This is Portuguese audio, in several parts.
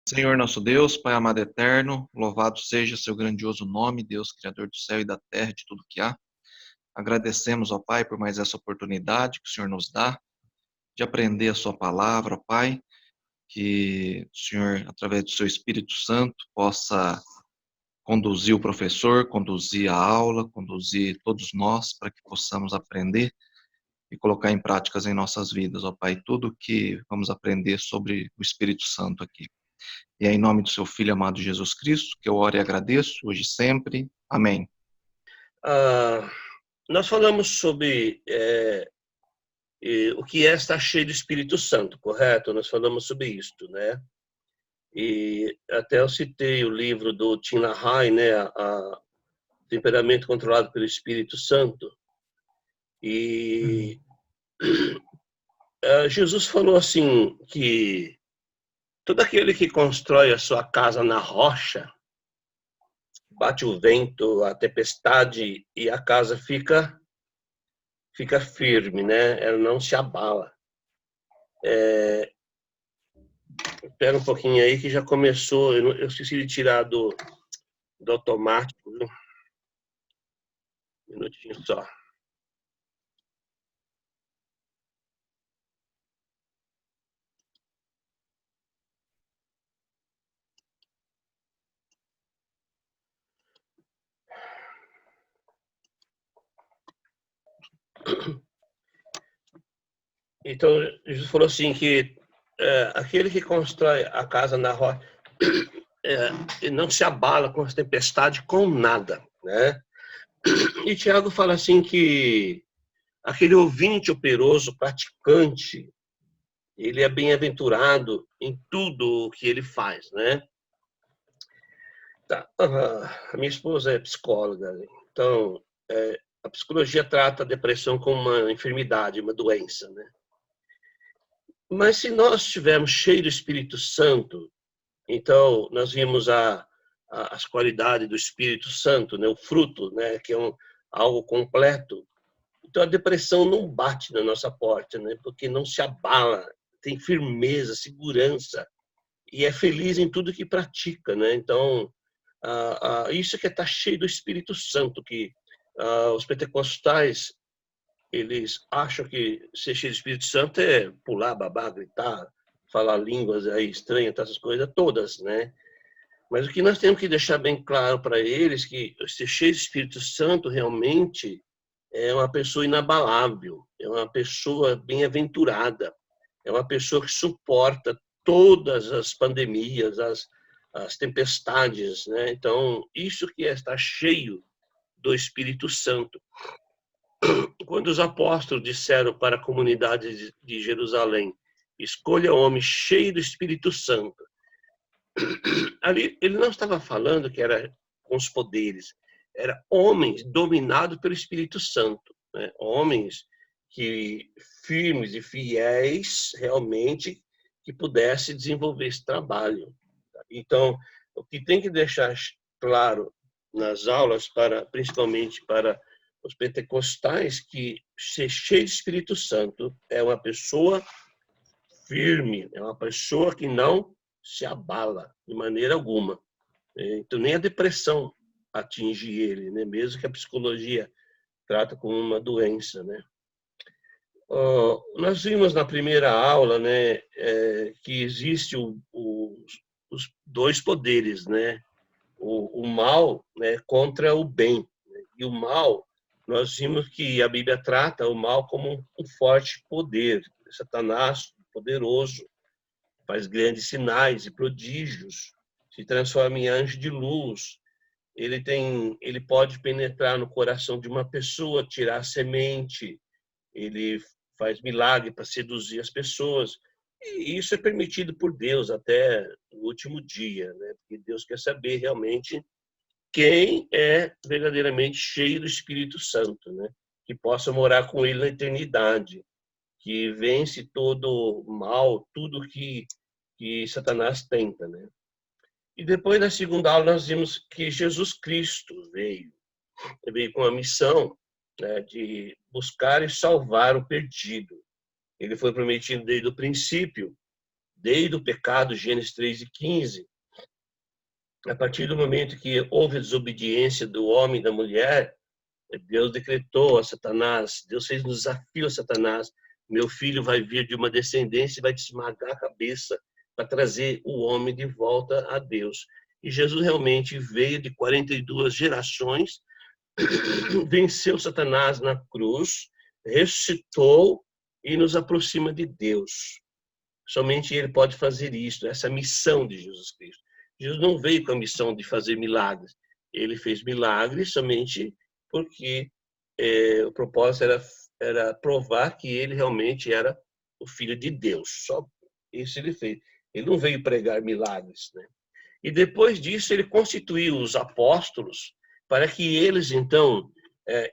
Senhor nosso Deus, Pai amado eterno, louvado seja seu grandioso nome, Deus, Criador do céu e da terra, de tudo que há. Agradecemos, ó Pai, por mais essa oportunidade que o Senhor nos dá de aprender a sua palavra, ó Pai, que o Senhor, através do seu Espírito Santo, possa conduzir o professor, conduzir a aula, conduzir todos nós para que possamos aprender e colocar em práticas em nossas vidas, ó Pai, tudo que vamos aprender sobre o Espírito Santo aqui. E é em nome do seu Filho amado Jesus Cristo que eu oro e agradeço, hoje e sempre. Amém. Nós falamos sobre o que é estar cheio do Espírito Santo, correto? Nós falamos sobre isto, né? E até eu citei o livro do Tim LaHaye, né? A Temperamento Controlado pelo Espírito Santo. E Jesus falou assim que todo aquele que constrói a sua casa na rocha, bate o vento, a tempestade e a casa fica firme, né? Ela não se abala. Espera um pouquinho aí que já começou. Eu esqueci de tirar do automático, viu? Um minutinho só. Então, Jesus falou assim que aquele que constrói a casa na rocha não se abala com as tempestades, com nada, né? E Tiago fala assim que aquele ouvinte operoso, praticante, ele é bem-aventurado em tudo o que ele faz, né? Tá. A minha esposa é psicóloga, então a psicologia trata a depressão como uma enfermidade, uma doença, né? Mas se nós estivermos cheios do Espírito Santo, então nós vimos as qualidades do Espírito Santo, né? O fruto, né? Que é algo completo. Então a depressão não bate na nossa porta, né? Porque não se abala, tem firmeza, segurança e é feliz em tudo que pratica, né? Então isso que está cheio do Espírito Santo, que os pentecostais eles acham que ser cheio do Espírito Santo é pular, babar, gritar, falar línguas aí estranhas, essas coisas todas, né? Mas o que nós temos que deixar bem claro para eles que ser cheio do Espírito Santo realmente é uma pessoa inabalável, é uma pessoa bem-aventurada, é uma pessoa que suporta todas as pandemias, as tempestades, né? Então, isso que é estar cheio do Espírito Santo. Quando os apóstolos disseram para a comunidade de Jerusalém, escolha homem cheio do Espírito Santo, ali ele não estava falando que era com os poderes, era homens dominados pelo Espírito Santo, né? Homens que firmes e fiéis realmente que pudessem desenvolver esse trabalho. Então, o que tem que deixar claro nas aulas, principalmente para os pentecostais, que ser cheio de Espírito Santo é uma pessoa firme, é uma pessoa que não se abala de maneira alguma. Então, nem a depressão atinge ele, né? Mesmo que a psicologia trata como uma doença, né? Nós vimos na primeira aula, né, que existe os dois poderes, né? O mal, né, contra o bem. E o mal, nós vimos que a Bíblia trata o mal como um forte poder. Satanás, poderoso, faz grandes sinais e prodígios, se transforma em anjo de luz. Ele pode penetrar no coração de uma pessoa, tirar a semente, ele faz milagre para seduzir as pessoas. E isso é permitido por Deus até o último dia, né? Porque Deus quer saber realmente quem é verdadeiramente cheio do Espírito Santo, né? Que possa morar com ele na eternidade, que vence todo mal, tudo que Satanás tenta, né? E depois, na segunda aula, nós vimos que Jesus Cristo veio com a missão, né, de buscar e salvar o perdido. Ele foi prometido desde o princípio desde o pecado, Gênesis 3:15, a partir do momento que houve a desobediência do homem e da mulher, Deus decretou a Satanás, Deus fez um desafio a Satanás: meu filho vai vir de uma descendência e vai te esmagar a cabeça para trazer o homem de volta a Deus. E Jesus realmente veio de 42 gerações, venceu Satanás na cruz, ressuscitou e nos aproxima de Deus. Somente Ele pode fazer isso, essa missão de Jesus Cristo. Jesus não veio com a missão de fazer milagres. Ele fez milagres somente porque o propósito era provar que ele realmente era o Filho de Deus. Só isso ele fez. Ele não veio pregar milagres, né? E depois disso ele constituiu os apóstolos para que eles, então,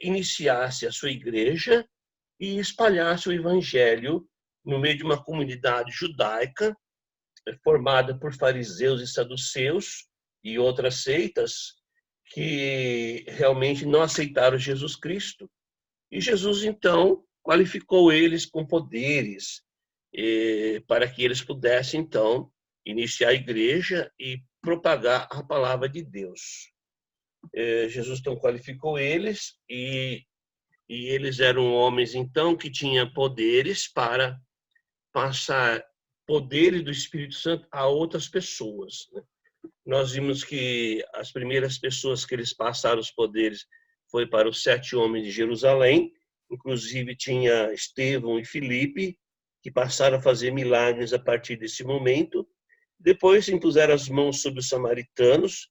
iniciassem a sua igreja e espalhassem o evangelho no meio de uma comunidade judaica formada por fariseus e saduceus e outras seitas que realmente não aceitaram Jesus Cristo. E Jesus, então, qualificou eles com poderes para que eles pudessem, então, iniciar a igreja e propagar a palavra de Deus. Jesus, então, qualificou eles e eles eram homens, então, que tinham poderes para passar poderes do Espírito Santo a outras pessoas, né? Nós vimos que as primeiras pessoas que eles passaram os poderes foi para os 7 homens de Jerusalém, inclusive tinha Estevão e Filipe, que passaram a fazer milagres a partir desse momento. Depois impuseram as mãos sobre os samaritanos,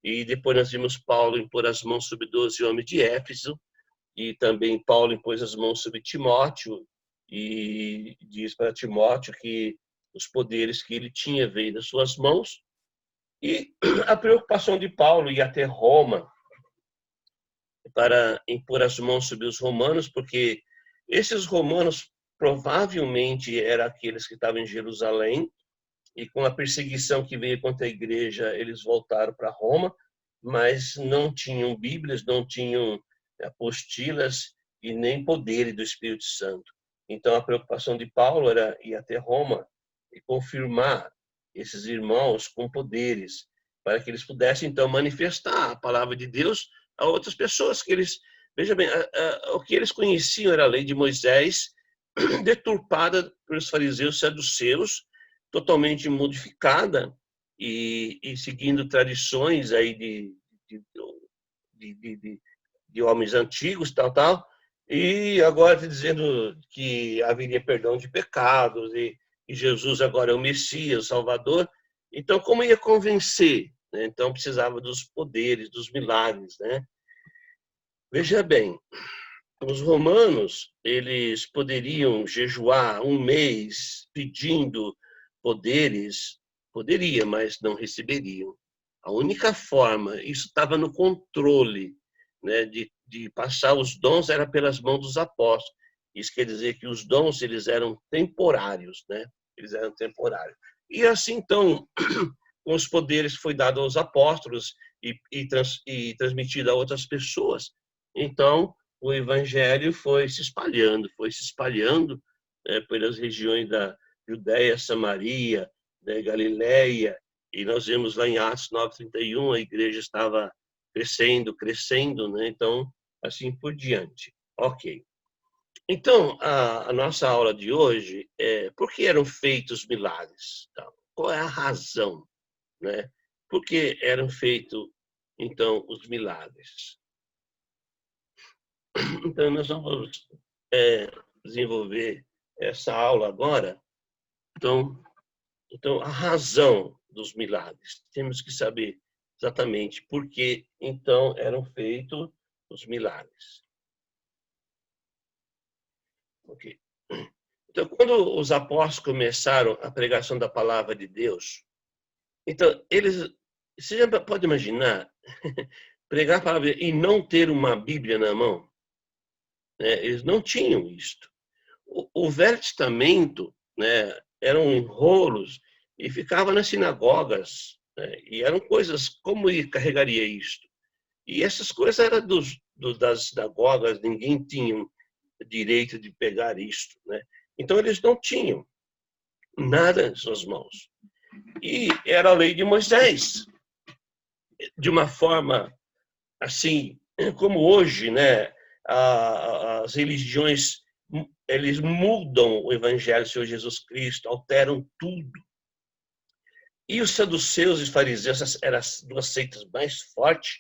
e depois nós vimos Paulo impor as mãos sobre 12 homens de Éfeso, e também Paulo impôs as mãos sobre Timóteo, e diz para Timóteo que os poderes que ele tinha veio das suas mãos. E a preocupação de Paulo ir até Roma para impor as mãos sobre os romanos, porque esses romanos provavelmente eram aqueles que estavam em Jerusalém, e com a perseguição que veio contra a igreja, eles voltaram para Roma, mas não tinham Bíblias, não tinham apostilas e nem poderes do Espírito Santo. Então, a preocupação de Paulo era ir até Roma e confirmar esses irmãos com poderes, para que eles pudessem, então, manifestar a palavra de Deus a outras pessoas. Que eles, veja bem, o que eles conheciam era a lei de Moisés, deturpada pelos fariseus e saduceus, totalmente modificada e seguindo tradições aí de homens antigos, tal, e agora dizendo que haveria perdão de pecados e Jesus agora é o Messias, o Salvador. Então, como ia convencer, né? Então, precisava dos poderes, dos milagres, né? Veja bem, os romanos, eles poderiam jejuar um mês pedindo poderes, poderia, mas não receberiam. A única forma, isso estava no controle, né, de passar os dons era pelas mãos dos apóstolos. Isso quer dizer que os dons eles eram temporários, né? Eles eram temporários. E assim, então, com os poderes foi dado aos apóstolos e transmitido a outras pessoas. Então, o evangelho foi se espalhando pelas regiões da Judéia, Samaria, da Galileia, e nós vemos lá em Atos 9:31, a igreja estava crescendo, né? Então, assim por diante. Ok. Então, a nossa aula de hoje é por que eram feitos milagres? Então, qual é a razão, né? Por que eram feitos, então, os milagres? Então, nós vamos desenvolver essa aula agora. Então, a razão dos milagres. Temos que saber exatamente por que, então, eram feitos os milagres. Ok. Então, quando os apóstolos começaram a pregação da palavra de Deus, então, você já pode imaginar, pregar a palavra e não ter uma Bíblia na mão? Né? Eles não tinham isto. O Velho Testamento, né, eram enrolos e ficava nas sinagogas, né, e eram coisas, como ele carregaria isto? E essas coisas eram das sinagogas, ninguém tinha direito de pegar isto, né? Então eles não tinham. nada em suas mãos. E era a lei de Moisés, de uma forma assim, como hoje, né? As religiões, eles mudam o evangelho do Senhor Jesus Cristo, alteram tudo. E os saduceus e os fariseus eram as duas seitas mais fortes.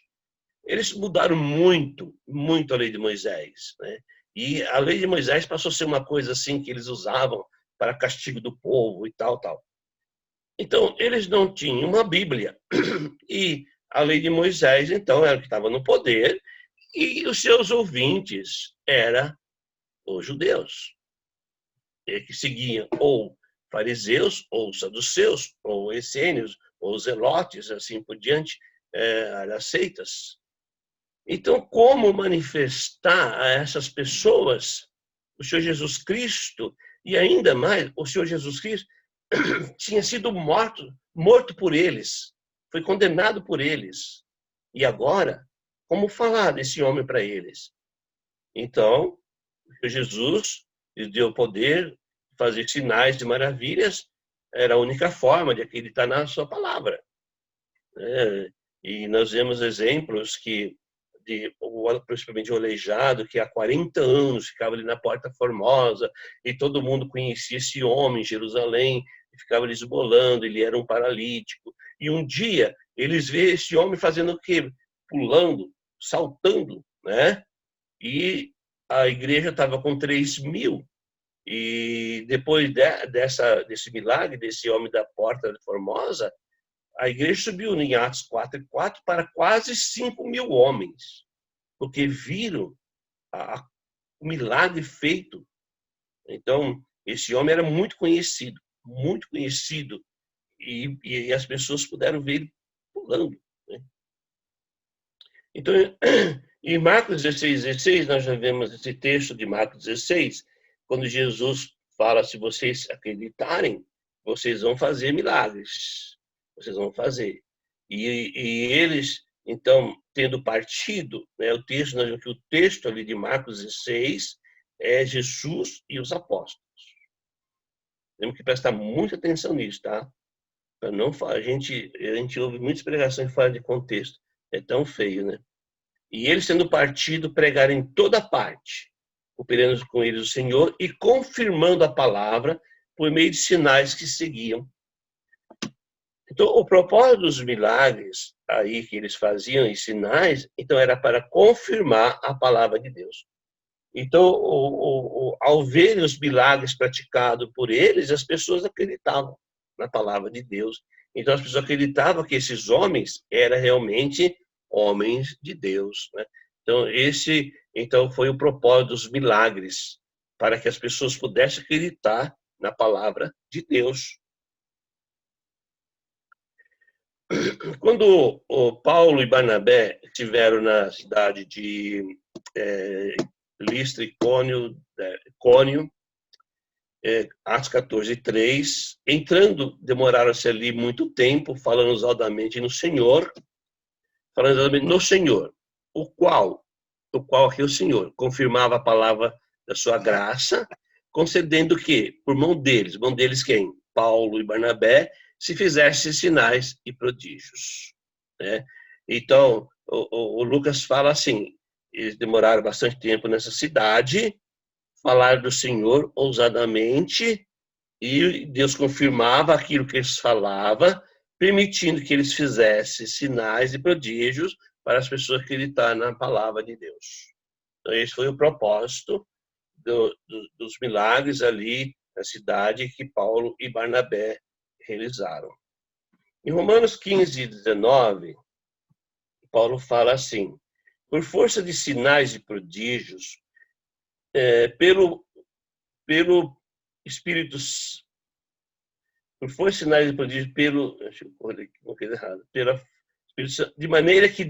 Eles mudaram muito, muito a lei de Moisés, né? E a lei de Moisés passou a ser uma coisa assim que eles usavam para castigo do povo e tal, tal. Então, eles não tinham uma Bíblia. E a lei de Moisés, então, era o que estava no poder, e os seus ouvintes eram os judeus, que seguiam ou fariseus, ou saduceus, ou essênios, ou zelotes, assim por diante, as seitas. Então, como manifestar a essas pessoas o Senhor Jesus Cristo, e ainda mais, o Senhor Jesus Cristo tinha sido morto por eles, foi condenado por eles. E agora, como falar desse homem para eles? Então, Jesus lhes deu poder de fazer sinais de maravilhas, era a única forma de acreditar na sua palavra. E nós vemos exemplos principalmente o aleijado, que há 40 anos ficava ali na Porta Formosa, e todo mundo conhecia esse homem em Jerusalém, e ficava ali esbolando, ele era um paralítico. E um dia, eles vê esse homem fazendo o quê? Pulando, saltando, né? E a igreja estava com 3.000, e depois desse milagre, desse homem da Porta Formosa, a igreja subiu em Atos 4:4 para quase 5.000 homens, porque viram o milagre feito. Então, esse homem era muito conhecido, e as pessoas puderam ver ele pulando, né? Então, em Marcos 16, nós já vemos esse texto de Marcos 16, quando Jesus fala: se vocês acreditarem, vocês vão fazer milagres. Vocês vão fazer. E eles, então, tendo partido, né, o texto ali de Marcos 16 é Jesus e os apóstolos. Temos que prestar muita atenção nisso, tá? Para não a gente ouve muitas pregações fora de contexto. É tão feio, né? E eles, tendo partido, pregaram em toda parte, operando com eles o Senhor e confirmando a palavra por meio de sinais que seguiam. Então, o propósito dos milagres aí que eles faziam e sinais, então era para confirmar a palavra de Deus. Então, ao ver os milagres praticados por eles, as pessoas acreditavam na palavra de Deus. Então, as pessoas acreditavam que esses homens eram realmente homens de Deus, né? Então foi o propósito dos milagres, para que as pessoas pudessem acreditar na palavra de Deus. Quando o Paulo e Barnabé estiveram na cidade de Listra e Cônio, Atos 14:3, entrando, demoraram-se ali muito tempo, falando ousadamente no Senhor, o qual aqui o Senhor confirmava a palavra da sua graça, concedendo que, por mão deles quem? Paulo e Barnabé, se fizessem sinais e prodígios, né? Então, o Lucas fala assim: eles demoraram bastante tempo nessa cidade, falaram do Senhor ousadamente, e Deus confirmava aquilo que eles falavam, permitindo que eles fizessem sinais e prodígios para as pessoas acreditarem na palavra de Deus. Então, esse foi o propósito dos milagres ali na cidade que Paulo e Barnabé realizaram. Em Romanos 15:19, Paulo fala assim: por força de sinais e prodígios, pelo Espírito, por força de sinais e prodígios, deixa eu pôr aqui uma coisa errada, de maneira que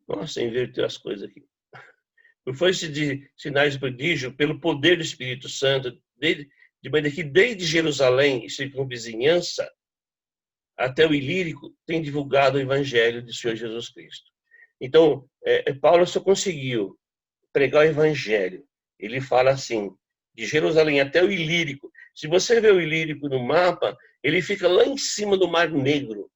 nossa, inverteu as coisas aqui. Por força de sinais e prodígios, pelo poder do Espírito Santo, de maneira que desde Jerusalém e circunvizinhança até o Ilírico tem divulgado o Evangelho do Senhor Jesus Cristo. Então, Paulo só conseguiu pregar o Evangelho. Ele fala assim: de Jerusalém até o Ilírico. Se você vê o Ilírico no mapa, ele fica lá em cima do Mar Negro.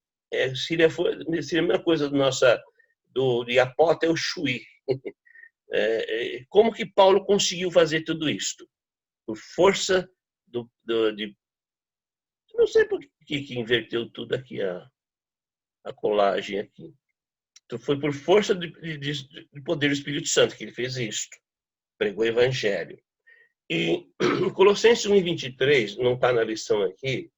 Seria a mesma coisa de Apó até o Chuí. Como que Paulo conseguiu fazer tudo isso? Por força de... Não sei por que inverteu tudo aqui, a colagem aqui. Então, foi por força de poder do Espírito Santo que ele fez isto. Pregou o Evangelho. E Colossenses 1:23, não está na lição aqui,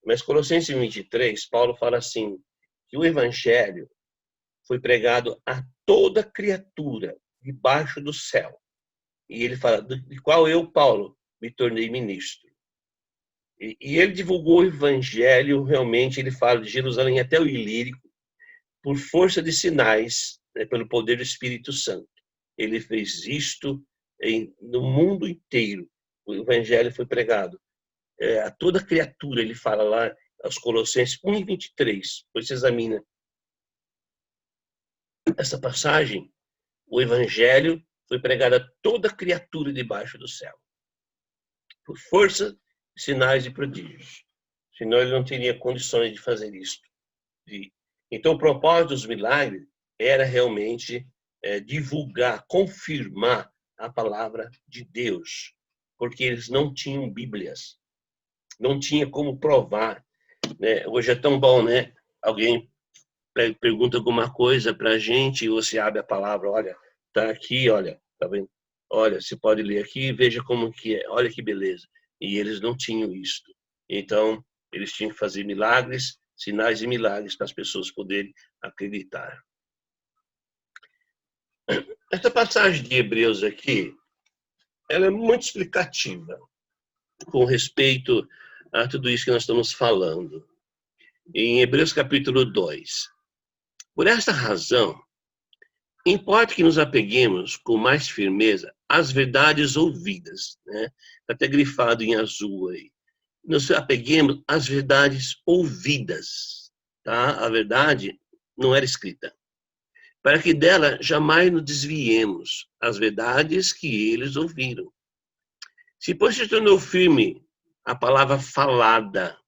mas Colossenses 1:23, Paulo fala assim, que o Evangelho foi pregado a toda criatura debaixo do céu. E ele fala, de qual eu, Paulo, me tornei ministro. E ele divulgou o Evangelho, realmente, ele fala de Jerusalém até o Ilírico, por força de sinais, né, pelo poder do Espírito Santo. Ele fez isto no mundo inteiro. O Evangelho foi pregado a toda criatura, ele fala lá, aos Colossenses 1:23. Pois você examina essa passagem, o Evangelho foi pregado a toda criatura debaixo do céu, por força, sinais e prodígios. Senão ele não teria condições de fazer isto. Então, o propósito dos milagres era realmente divulgar, confirmar a palavra de Deus, porque eles não tinham Bíblias, não tinha como provar. Né? Hoje é tão bom, né? Alguém pergunta alguma coisa para a gente e você abre a palavra, olha, tá aqui, olha, tá vendo? Olha, você pode ler aqui e veja como que é, olha que beleza. E eles não tinham isto. Então, eles tinham que fazer milagres, sinais e milagres para as pessoas poderem acreditar. Essa passagem de Hebreus aqui, ela é muito explicativa com respeito a tudo isso que nós estamos falando. Em Hebreus capítulo 2. Por esta razão, importa que nos apeguemos com mais firmeza às verdades ouvidas, né? Está até grifado em azul aí. Nos apeguemos às verdades ouvidas, tá? A verdade não era escrita. Para que dela jamais nos desviemos às verdades que eles ouviram. Se, pois, se tornou firme a palavra falada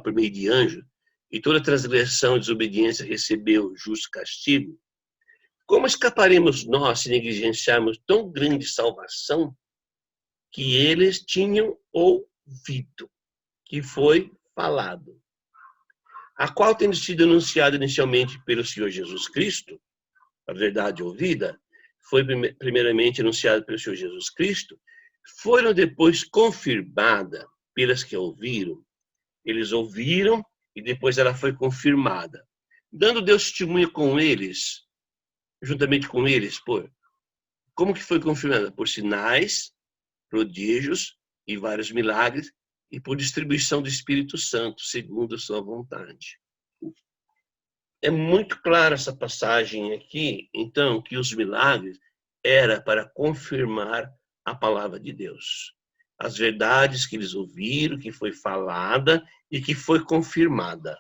por meio de anjo, e toda transgressão e desobediência recebeu justo castigo, como escaparemos nós se negligenciarmos tão grande salvação que eles tinham ouvido, que foi falado, a qual, tendo sido anunciada inicialmente pelo Senhor Jesus Cristo, a verdade ouvida, foi primeiramente anunciada pelo Senhor Jesus Cristo, foram depois confirmada pelas que ouviram. Eles ouviram e depois ela foi confirmada, dando Deus testemunha com eles, juntamente com eles, como que foi confirmada? Por sinais, prodígios e vários milagres, e por distribuição do Espírito Santo, segundo a sua vontade. É muito clara essa passagem aqui, então, que os milagres era para confirmar a palavra de Deus. As verdades que eles ouviram, que foi falada e que foi confirmada.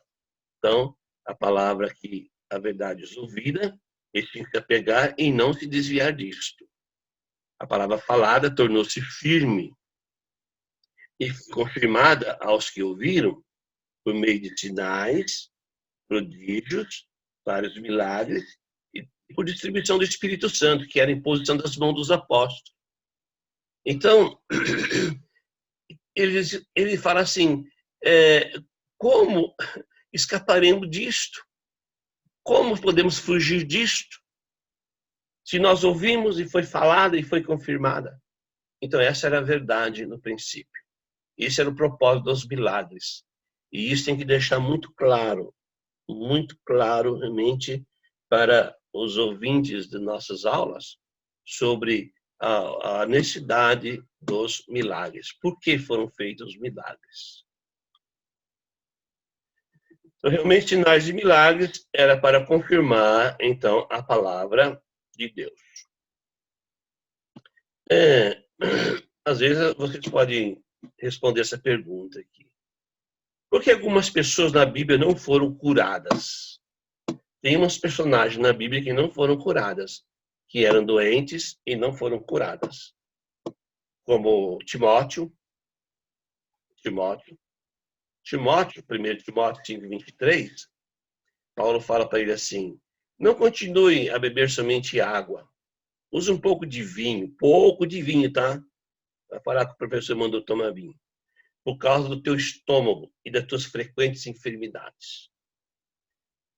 Então, a palavra que a verdade ouvida, eles tinham que apegar e não se desviar disto. A palavra falada tornou-se firme e confirmada aos que ouviram por meio de sinais, prodígios, vários milagres e por distribuição do Espírito Santo, que era a imposição das mãos dos apóstolos. Então, ele fala assim, como escaparemos disto? Como podemos fugir disto? Se nós ouvimos e foi falada e foi confirmada. Então, essa era a verdade no princípio. Esse era o propósito dos milagres. E isso tem que deixar muito claro realmente para os ouvintes de nossas aulas sobre a necessidade dos milagres. Por que foram feitos os milagres? Então, realmente, sinais e milagres era para confirmar, então, a palavra de Deus. Às vezes, vocês podem responder essa pergunta aqui. Por que algumas pessoas na Bíblia não foram curadas? Tem umas personagens na Bíblia que não foram curadas, que eram doentes e não foram curadas. como Timóteo, 1 Timóteo 5:23, Paulo fala para ele assim: não continue a beber somente água. Use um pouco de vinho, tá? Vai falar que o professor mandou tomar vinho. Por causa do teu estômago e das tuas frequentes enfermidades.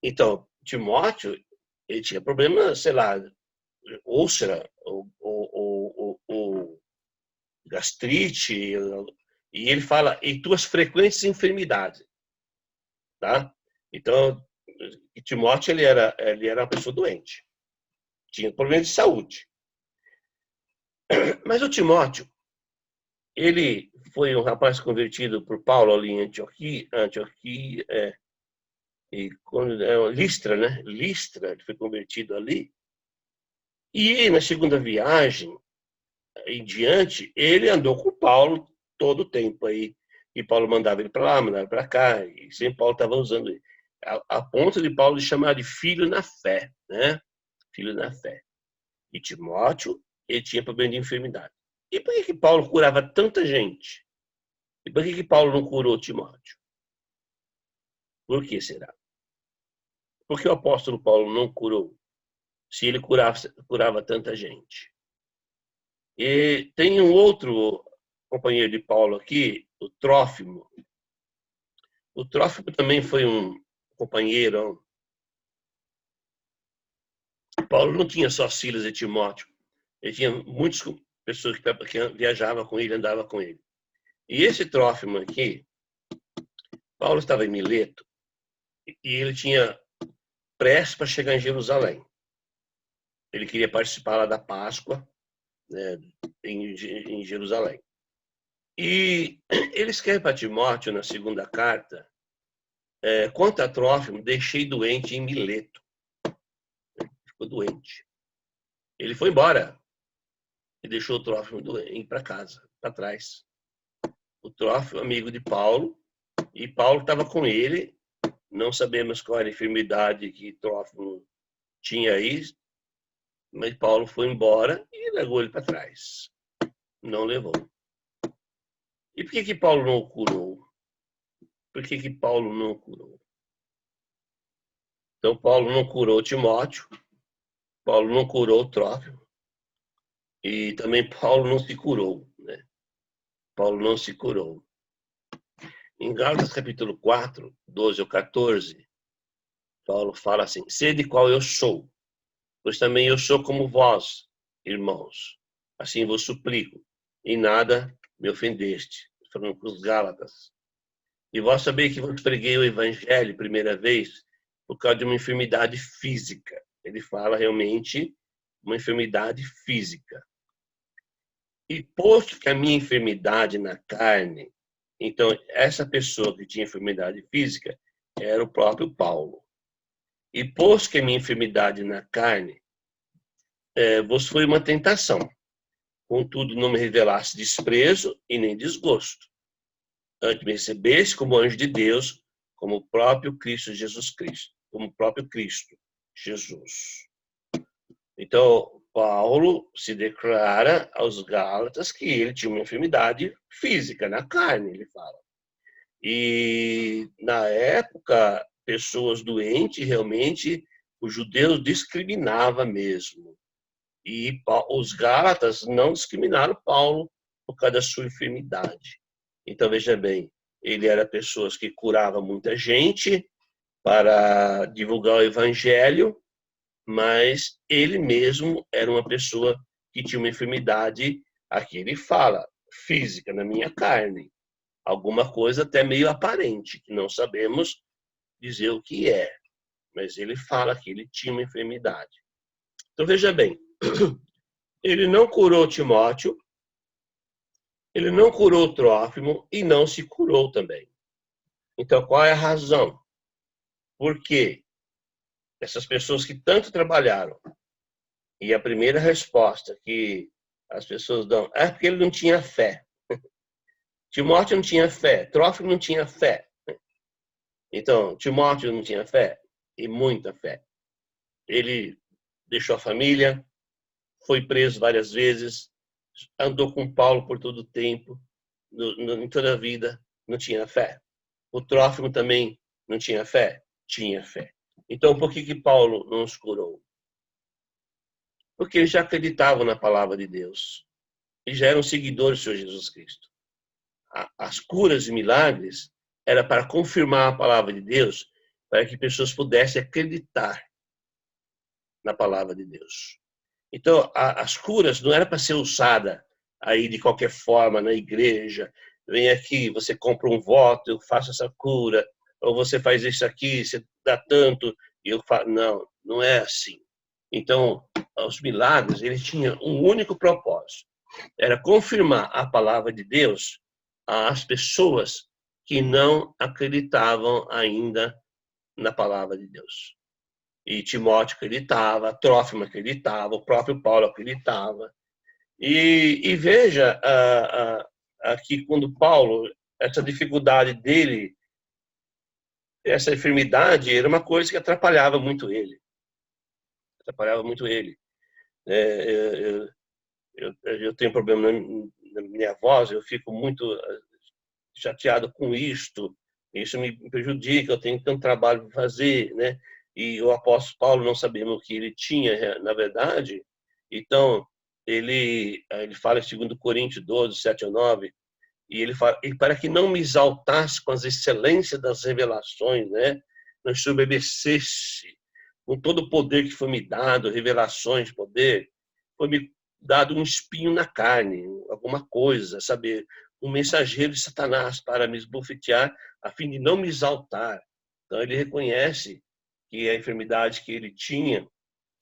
Então, Timóteo, ele tinha problema, sei lá, úlcera, ou gastrite, e ele fala, e tuas frequentes enfermidades, tá? Então, Timóteo, ele era uma pessoa doente, tinha problemas de saúde. Mas o Timóteo, ele foi um rapaz convertido por Paulo ali em Antioquia, e quando Listra, né? Listra, ele foi convertido ali. E na segunda viagem em diante, ele andou com Paulo todo o tempo aí. E Paulo mandava ele para lá, mandava para cá, e sempre Paulo estava usando ele. A ponto de Paulo chamar de filho na fé, né? Filho na fé. E Timóteo, ele tinha problema de enfermidade. E por que Paulo curava tanta gente? E por que Paulo não curou Timóteo? Por que será? Por que o apóstolo Paulo não curou, se ele curava tanta gente? E tem um outro companheiro de Paulo aqui, o Trófimo. O Trófimo também foi um companheiro. Paulo não tinha só Silas e Timóteo. Ele tinha muitas pessoas que viajavam com ele, andavam com ele. E esse Trófimo aqui, Paulo estava em Mileto e ele tinha pressa para chegar em Jerusalém. Ele queria participar lá da Páscoa, né, em Jerusalém. E ele escreve para Timóteo na segunda carta, quanto a Trófimo, deixei doente em Mileto. Ficou doente. Ele foi embora e deixou o Trófimo ir para casa, para trás. O Trófimo, amigo de Paulo, e Paulo estava com ele. Não sabemos qual era a enfermidade que Trófimo tinha aí, mas Paulo foi embora e levou ele para trás. Não levou. E por que Paulo não o curou? Por que Paulo não o curou? Então, Paulo não curou Timóteo, Paulo não curou o Trófimo, e também Paulo não se curou, né? Paulo não se curou. Em Gálatas capítulo 4, 12 ou 14, Paulo fala assim: sede qual eu sou, pois também eu sou como vós, irmãos. Assim vos suplico, em nada me ofendeste. Falando com os Gálatas. E vós sabeis que vos preguei o evangelho primeira vez por causa de uma enfermidade física. Ele fala realmente uma enfermidade física. E posto que a minha enfermidade na carne, então essa pessoa que tinha enfermidade física era o próprio Paulo. E posto que a minha enfermidade na carne vos foi uma tentação, contudo não me revelasse desprezo e nem desgosto. Antes me recebesse como anjo de Deus, como o próprio Cristo Jesus Cristo, como o próprio Cristo Jesus. Então, Paulo se declara aos Gálatas que ele tinha uma enfermidade física, na carne, ele fala. E, na época, pessoas doentes, realmente, os judeus discriminavam mesmo. E os Gálatas não discriminaram Paulo por causa da sua enfermidade. Então, veja bem, ele era pessoas que curava muita gente para divulgar o evangelho, mas ele mesmo era uma pessoa que tinha uma enfermidade, aqui ele fala, física, na minha carne. Alguma coisa até meio aparente, que não sabemos dizer o que é. Mas ele fala que ele tinha uma enfermidade. Então, veja bem, ele não curou Timóteo, ele não curou Trófimo e não se curou também. Então, qual é a razão? Por quê? Essas pessoas que tanto trabalharam, e a primeira resposta que as pessoas dão é porque ele não tinha fé. Timóteo não tinha fé, Trófimo não tinha fé. Então, Timóteo não tinha fé, e muita fé. Ele deixou a família, foi preso várias vezes, andou com Paulo por todo o tempo, em toda a vida, não tinha fé. O Trófimo também não tinha fé? Tinha fé. Então, por que Paulo não os curou? Porque eles já acreditavam na palavra de Deus. E já eram seguidores do Senhor Jesus Cristo. As curas e milagres era para confirmar a palavra de Deus, para que pessoas pudessem acreditar na palavra de Deus. Então, as curas não era para ser usada aí de qualquer forma na igreja. Vem aqui, você compra um voto, eu faço essa cura, ou você faz isso aqui, você dá tanto, e eu faço. Não, não é assim. Então, os milagres, eles tinham um único propósito. Era confirmar a palavra de Deus às pessoas que não acreditavam ainda na palavra de Deus. E Timóteo acreditava, Trófimo acreditava, o próprio Paulo acreditava. E veja aqui quando Paulo, essa dificuldade dele, essa enfermidade, era uma coisa que atrapalhava muito ele. Atrapalhava muito ele. Eu tenho problema na minha voz, eu fico muito chateado com isto. Isso me prejudica, eu tenho tanto trabalho para fazer, né? E o apóstolo Paulo, não sabemos o que ele tinha, na verdade. Então, ele fala em 2 Coríntios 12, 7 a 9, e ele fala, e para que não me exaltasse com as excelências das revelações, né? Não soberbecesse com todo o poder que foi me dado, revelações, poder, foi me dado um espinho na carne, alguma coisa, saber, um mensageiro de Satanás para me esbofetear, a fim de não me exaltar. Então ele reconhece que a enfermidade que ele tinha,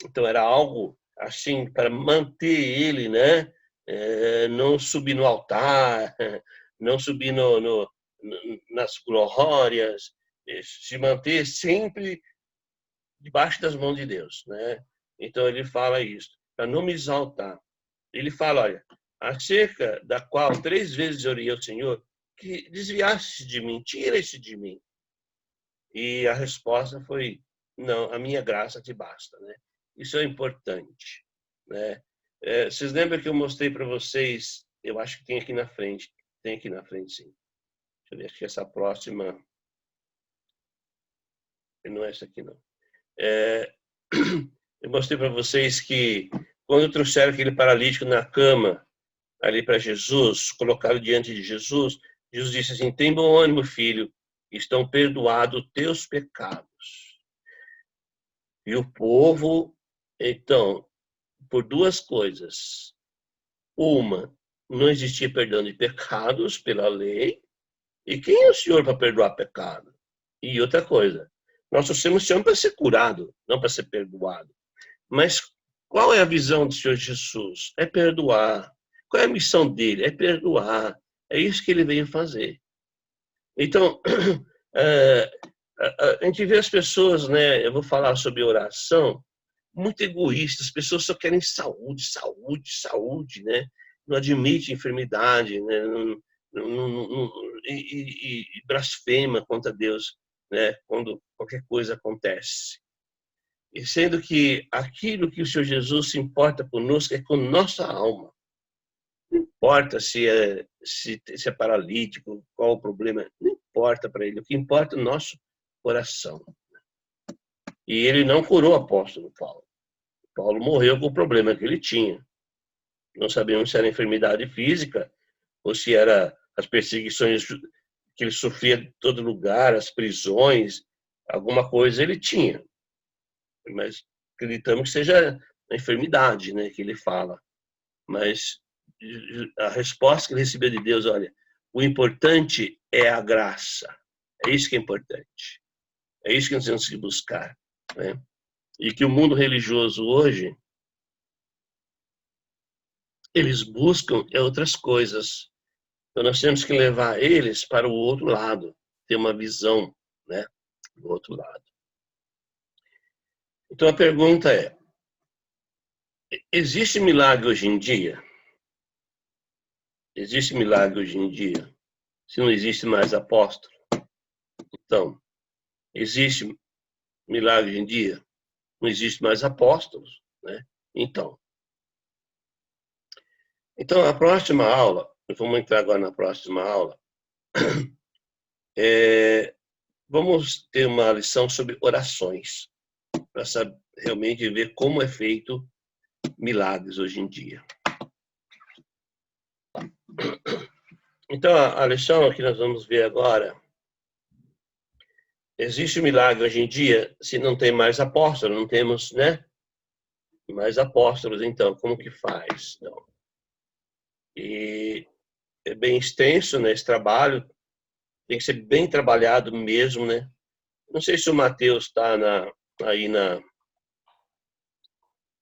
então era algo assim para manter ele, né? Não subir no altar, não subir nas glórias, se manter sempre debaixo das mãos de Deus, né? Então ele fala isso, para não me exaltar. Ele fala, olha, acerca da qual 3 vezes orei ao Senhor, que desviasse de mim, tira-se de mim. E a resposta foi, não, a minha graça te basta, né? Isso é importante, né? Vocês lembram que eu mostrei para vocês, eu acho que tem aqui na frente, sim. Deixa eu ver, acho que essa próxima, não é essa aqui, não. Eu mostrei para vocês que quando trouxeram aquele paralítico na cama ali para Jesus, colocaram diante de Jesus, Jesus disse assim: tem bom ânimo, filho, estão perdoados teus pecados. E o povo, então, por 2 coisas. Uma, não existia perdão de pecados pela lei. E quem é o Senhor para perdoar pecado? E outra coisa, nós somos chamados para ser curado, não para ser perdoado. Mas qual é a visão do Senhor Jesus? É perdoar. Qual é a missão dele? É perdoar. É isso que ele veio fazer. Então, a gente vê as pessoas, né? Eu vou falar sobre oração, muito egoístas. As pessoas só querem saúde, saúde, saúde, né? Não admitem enfermidade, né? E blasfema contra Deus, né? Quando qualquer coisa acontece. E sendo que aquilo que o Senhor Jesus se importa conosco é com nossa alma. Não importa se é paralítico, qual o problema, não importa para ele. O que importa é o nosso coração. E ele não curou o apóstolo Paulo. Paulo morreu com o problema que ele tinha. Não sabemos se era enfermidade física ou se era as perseguições que ele sofria de todo lugar, as prisões, alguma coisa ele tinha. Mas acreditamos que seja a enfermidade, né, que ele fala. Mas a resposta que ele recebeu de Deus, olha, o importante é a graça. É isso que é importante. É isso que nós temos que buscar, né? E que o mundo religioso hoje, eles buscam outras coisas. Então nós temos que levar eles para o outro lado, ter uma visão, né, do outro lado. Então a pergunta é: existe milagre hoje em dia? Existe milagre hoje em dia? Se não existe mais apóstolo? Então, existe milagre hoje em dia? Não existe mais apóstolos, né? Então, Então, a próxima aula, vamos entrar agora na próxima aula, vamos ter uma lição sobre orações, para realmente ver como é feito milagres hoje em dia. Então, a lição que nós vamos ver agora, existe milagre hoje em dia se não tem mais apóstolos, não temos, né? Mais apóstolos, então, como que faz? Então, e é bem extenso, né, esse trabalho, tem que ser bem trabalhado mesmo, né? Não sei se o Mateus está aí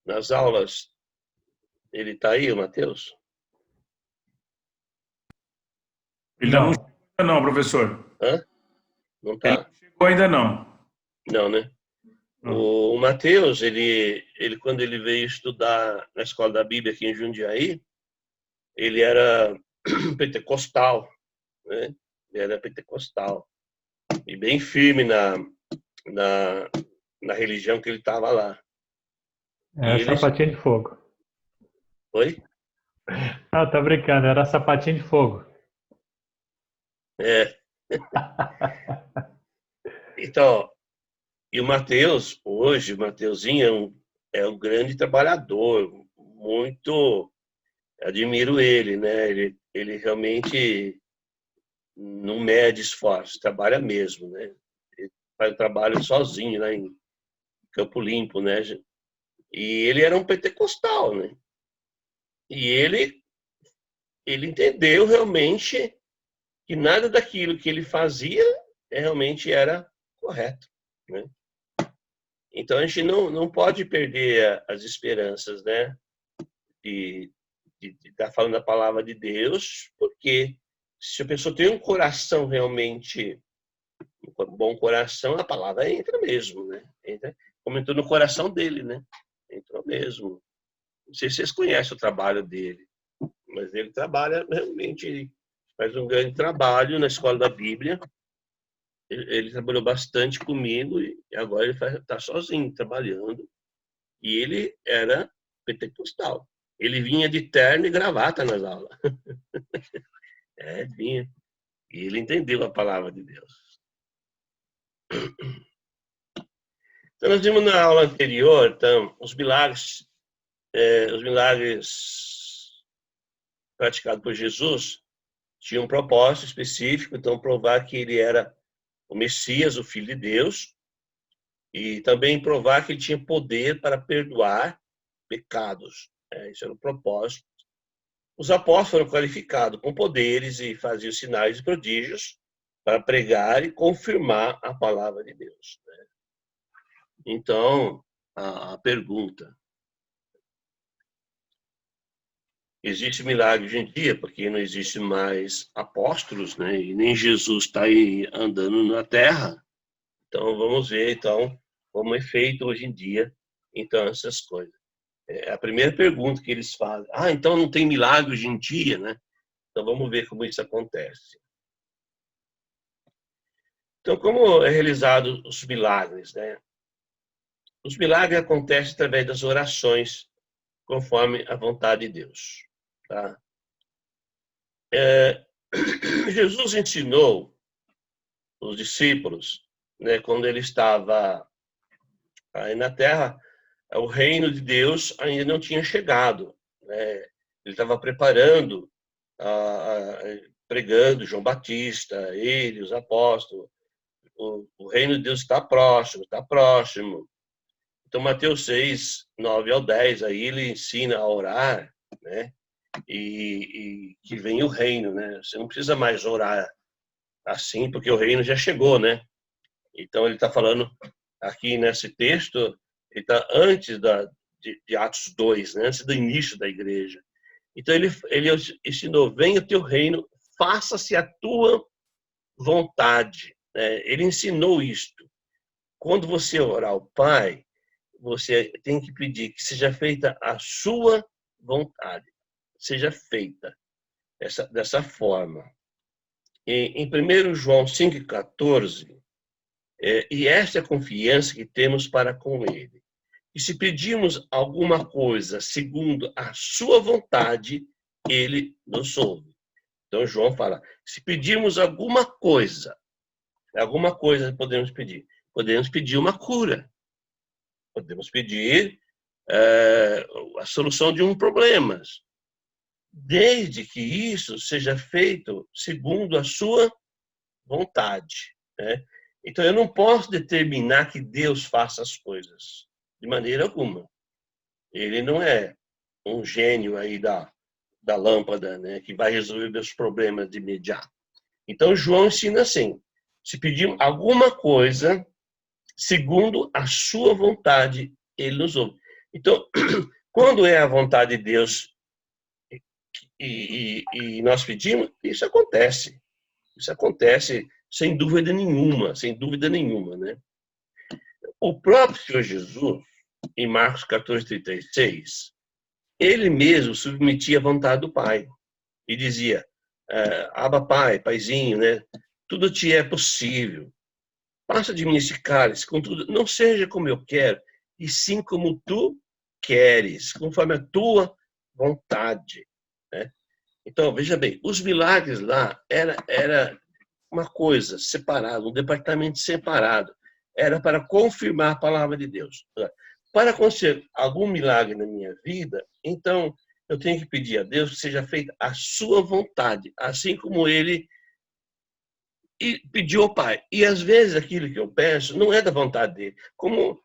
nas aulas. Ele está aí, o Mateus? Ele não chegou ainda não, professor. Hã? Não Ele está? não chegou ainda não. Não, né? O Mateus, ele, quando ele veio estudar na Escola da Bíblia aqui em Jundiaí, ele era pentecostal, né? Ele era pentecostal. E bem firme na religião que ele estava lá. Era sapatinho de fogo. Oi? Ah, tá brincando, era sapatinho de fogo. É. Então, e o Mateus, hoje, o Mateuzinho é um grande trabalhador, muito, admiro ele, né? Ele realmente não mede esforço, trabalha mesmo, né? Ele faz o trabalho sozinho lá em Campo Limpo, né? E ele era um pentecostal, né? E ele entendeu realmente que nada daquilo que ele fazia realmente era correto, né? Então a gente não pode perder as esperanças, né? De estar falando a palavra de Deus, porque se a pessoa tem um coração realmente, um bom coração, a palavra entra mesmo, né? Entra, como entrou no coração dele, né? Entrou mesmo. Não sei se vocês conhecem o trabalho dele, mas ele trabalha realmente, faz um grande trabalho na Escola da Bíblia. Ele trabalhou bastante comigo e agora ele está sozinho trabalhando. E ele era pentecostal. Ele vinha de terno e gravata nas aulas. Vinha. E ele entendeu a palavra de Deus. Então, nós vimos na aula anterior, então, os milagres praticados por Jesus tinham um propósito específico, então, provar que ele era o Messias, o Filho de Deus, e também provar que ele tinha poder para perdoar pecados. Esse era o propósito. Os apóstolos foram qualificados com poderes e faziam sinais e prodígios para pregar e confirmar a palavra de Deus. Então, a pergunta: existe milagre hoje em dia? Porque não existe mais apóstolos, né? E nem Jesus está aí andando na terra. Então, vamos ver então como é feito hoje em dia então essas coisas. A primeira pergunta que eles fazem: então não tem milagre hoje em dia, né? Então, vamos ver como isso acontece. Então, como é realizado os milagres, né? Os milagres acontecem através das orações, conforme a vontade de Deus. Tá? Jesus ensinou os discípulos, né, quando ele estava aí na Terra, o reino de Deus ainda não tinha chegado. Né? Ele estava preparando, pregando João Batista, ele, os apóstolos. O reino de Deus está próximo, está próximo. Então, Mateus 6, 9 ao 10, aí ele ensina a orar, né? E que vem o reino, né? Você não precisa mais orar assim, porque o reino já chegou, né? Então, ele está falando aqui nesse texto, ele está antes de Atos 2, né? Antes do início da igreja. Então, ele ensinou: venha o teu reino, faça-se a tua vontade. Né? Ele ensinou isto. Quando você orar ao Pai, você tem que pedir que seja feita a sua vontade. Seja feita dessa forma. Em 1 João 5,14, e esta é a confiança que temos para com ele. E se pedirmos alguma coisa segundo a sua vontade, ele nos ouve. Então, João fala, se pedirmos alguma coisa podemos pedir. Podemos pedir uma cura. Podemos pedir a solução de um problema, desde que isso seja feito segundo a sua vontade, né? Então, eu não posso determinar que Deus faça as coisas, de maneira alguma. Ele não é um gênio aí da lâmpada, né, que vai resolver meus problemas de imediato. Então, João ensina assim, se pedirmos alguma coisa, segundo a sua vontade, ele nos ouve. Então, quando é a vontade de Deus e nós pedimos, isso acontece. Isso acontece sem dúvida nenhuma, né? O próprio Senhor Jesus, em Marcos 14:36, ele mesmo submetia à vontade do Pai e dizia, Abba Pai, Paizinho, né? Tudo te é possível. Passa de mim esse cálice, contudo, não seja como eu quero, e sim como tu queres, conforme a tua vontade, né? Então, veja bem, os milagres lá era uma coisa separada, um departamento separado. Era para confirmar a palavra de Deus. Para acontecer algum milagre na minha vida, então eu tenho que pedir a Deus que seja feita a sua vontade, assim como ele pediu ao Pai. E às vezes aquilo que eu peço não é da vontade dele, como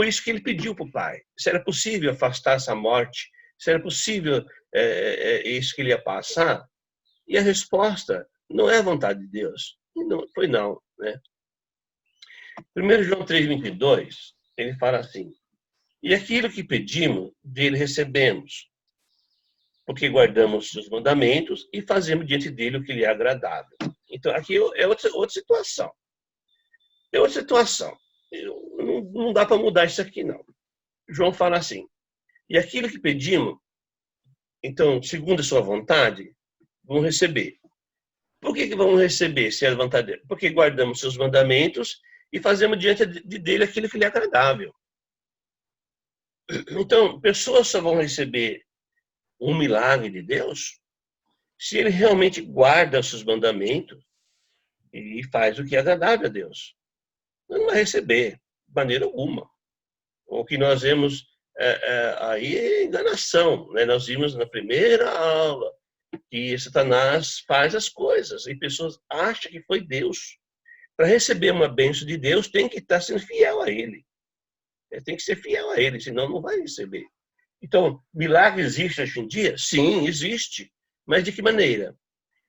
isso que ele pediu para o Pai. Se era possível afastar essa morte, se era possível isso que ele ia passar, e a resposta não é a vontade de Deus. Não, foi não, né? 1 João 3:22, ele fala assim, e aquilo que pedimos, dele recebemos, porque guardamos seus mandamentos e fazemos diante dele o que lhe é agradável. Então, aqui é outra situação. É outra situação. Não dá para mudar isso aqui, não. João fala assim, e aquilo que pedimos, então, segundo a sua vontade, vão receber. Por que vamos receber se é a vontade dele? Porque guardamos seus mandamentos e fazemos diante dele aquilo que lhe é agradável. Então, pessoas só vão receber um milagre de Deus se ele realmente guarda os seus mandamentos e faz o que é agradável a Deus. Não vai receber, de maneira alguma. O que nós vemos aí é enganação, né? Nós vimos na primeira aula que Satanás faz as coisas e pessoas acham que foi Deus. Para receber uma bênção de Deus, tem que estar sendo fiel a Ele. Tem que ser fiel a Ele, senão não vai receber. Então, milagre existe hoje em dia? Sim, existe. Mas de que maneira?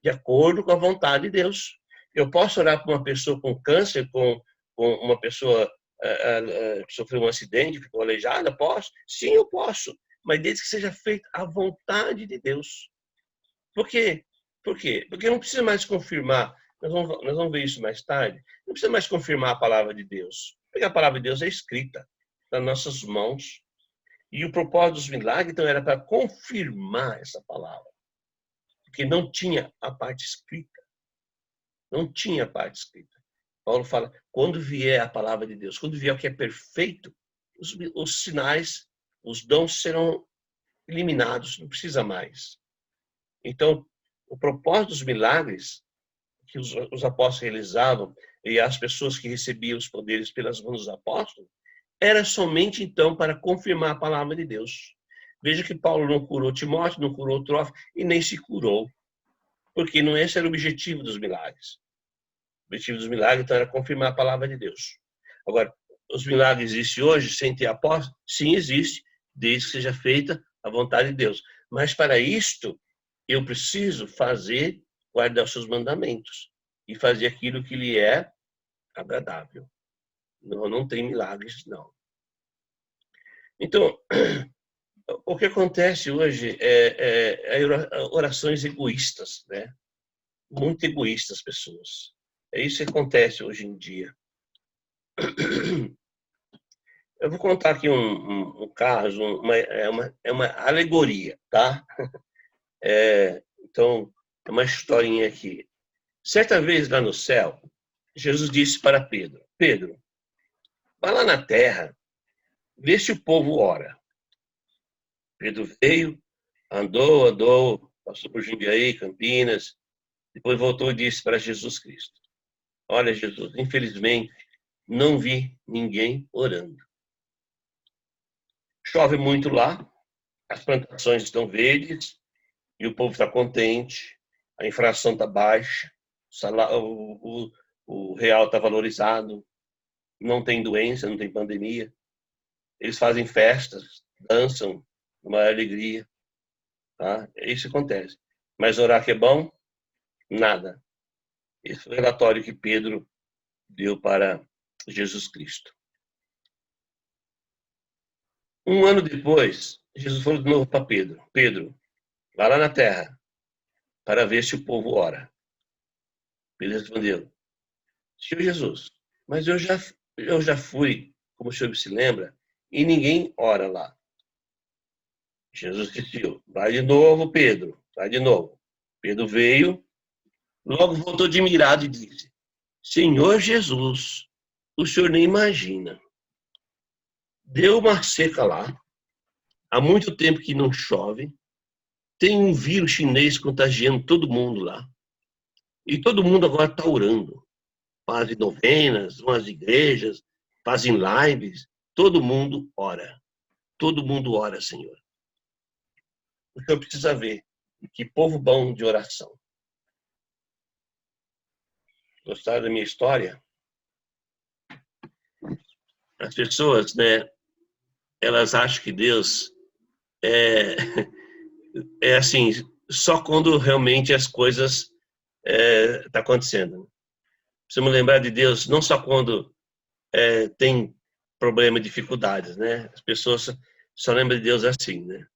De acordo com a vontade de Deus. Eu posso orar para uma pessoa com câncer, com uma pessoa que sofreu um acidente, ficou aleijada? Posso? Sim, eu posso. Mas desde que seja feita a vontade de Deus. Por quê? Por quê? Porque não precisa mais confirmar. Nós vamos ver isso mais tarde. Não precisa mais confirmar a palavra de Deus. Porque a palavra de Deus é escrita nas nossas mãos. E o propósito dos milagres, então, era para confirmar essa palavra. Porque não tinha a parte escrita. Não tinha a parte escrita. Paulo fala, quando vier a palavra de Deus, quando vier o que é perfeito, os sinais, os dons serão eliminados, não precisa mais. Então, o propósito dos milagres que os apóstolos realizavam e as pessoas que recebiam os poderes pelas mãos dos apóstolos, era somente, então, para confirmar a palavra de Deus. Veja que Paulo não curou Timóteo, não curou Trófimo e nem se curou, porque não esse era o objetivo dos milagres. O objetivo dos milagres, então, era confirmar a palavra de Deus. Agora, os milagres existem hoje sem ter apóstolo? Sim, existe, desde que seja feita a vontade de Deus. Mas para isto, eu preciso guardar os seus mandamentos e fazer aquilo que lhe é agradável. Não tem milagres, não. Então, o que acontece hoje é orações egoístas, né? Muito egoístas as pessoas. É isso que acontece hoje em dia. Eu vou contar aqui um caso, é uma alegoria, tá? Então, é uma historinha aqui. Certa vez lá no céu, Jesus disse para Pedro, Pedro, vai lá na terra, vê se o povo ora. Pedro veio, Andou, passou por Jundiaí, Campinas, depois voltou e disse para Jesus Cristo: olha, Jesus, infelizmente, não vi ninguém orando. Chove muito lá, as plantações estão verdes e o povo está contente, a inflação está baixa, o real está valorizado, não tem doença, não tem pandemia. Eles fazem festas, dançam, uma alegria. Tá? Isso acontece. Mas orar que é bom? Nada. Esse foi o relatório que Pedro deu para Jesus Cristo. Um ano depois, Jesus falou de novo para Pedro: Pedro, vá lá na terra para ver se o povo ora. Pedro respondeu: Senhor Jesus, mas eu já fui, como o senhor se lembra, e ninguém ora lá. Jesus disse: vai de novo, Pedro, vai de novo. Pedro veio, logo voltou admirado e disse: Senhor Jesus, o senhor nem imagina. Deu uma seca lá, há muito tempo que não chove, tem um vírus chinês contagiando todo mundo lá. E todo mundo agora está orando. Fazem novenas, vão às igrejas, fazem lives. Todo mundo ora. Todo mundo ora, Senhor. O senhor precisa ver que povo bom de oração. Gostaram da minha história? As pessoas, né, elas acham que Deus é assim, só quando realmente as coisas tá acontecendo. Precisamos lembrar de Deus não só quando tem problema e dificuldades, né? As pessoas só lembram de Deus assim, né?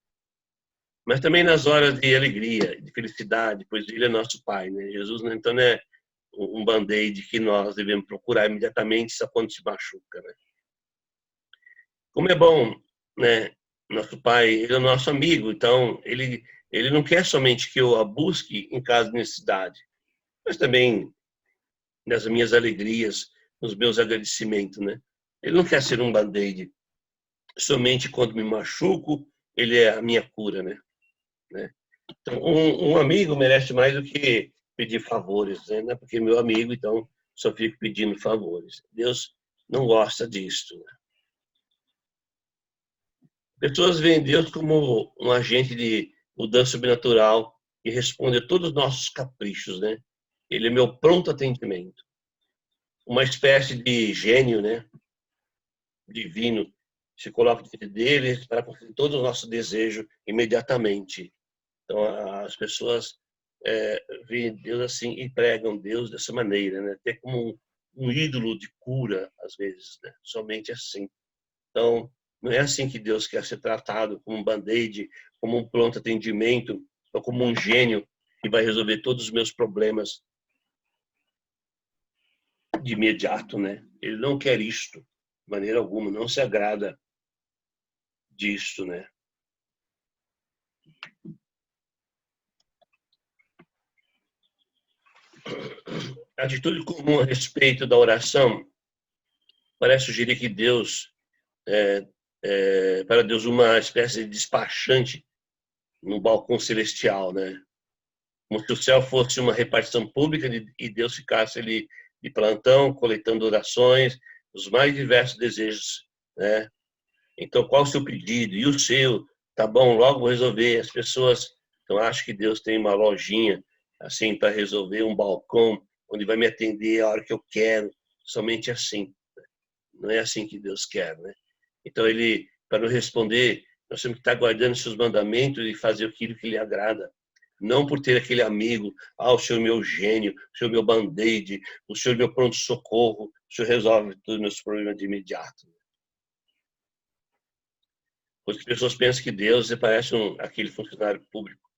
Mas também nas horas de alegria, de felicidade, pois Ele é nosso Pai, né? Jesus, então, não é um band-aid que nós devemos procurar imediatamente só quando se machuca, né? Como é bom, né? Nosso Pai, Ele é o nosso amigo, então Ele não quer somente que eu a busque em caso de necessidade, mas também nas minhas alegrias, nos meus agradecimentos, né? Ele não quer ser um band-aid somente quando me machuco, Ele é a minha cura, né? Então, um amigo merece mais do que pedir favores, né? Porque meu amigo, então, só fico pedindo favores. Deus não gosta disso, né? Pessoas veem Deus como um agente de mudança sobrenatural que responde a todos os nossos caprichos, né? Ele é meu pronto atendimento. Uma espécie de gênio, né? Divino, se coloca diante dele para cumprir todos os nossos desejos imediatamente. Então, as pessoas veem Deus assim e pregam Deus dessa maneira, né? Até como um ídolo de cura, às vezes, né? Somente assim. Então, não é assim que Deus quer ser tratado, como um band-aid, como um pronto atendimento, ou como um gênio que vai resolver todos os meus problemas de imediato, né? Ele não quer isto, de maneira alguma, não se agrada disto, né? A atitude comum a respeito da oração parece sugerir que Deus para Deus uma espécie de despachante no balcão celestial, né? Como se o céu fosse uma repartição pública e Deus ficasse ali de plantão, coletando orações, os mais diversos desejos, né? Então, qual o seu pedido? E o seu? Tá bom, logo vou resolver. As pessoas então acham que Deus tem uma lojinha assim para resolver, um balcão onde vai me atender a hora que eu quero, somente assim. Não é assim que Deus quer, né? Então, ele, para nos responder, nós temos que estar guardando seus mandamentos e fazer aquilo que lhe agrada. Não por ter aquele amigo, o senhor é meu gênio, o senhor é meu band-aid, o senhor é meu pronto-socorro, o senhor resolve todos os meus problemas de imediato. As pessoas pensam que Deus parece aquele funcionário público.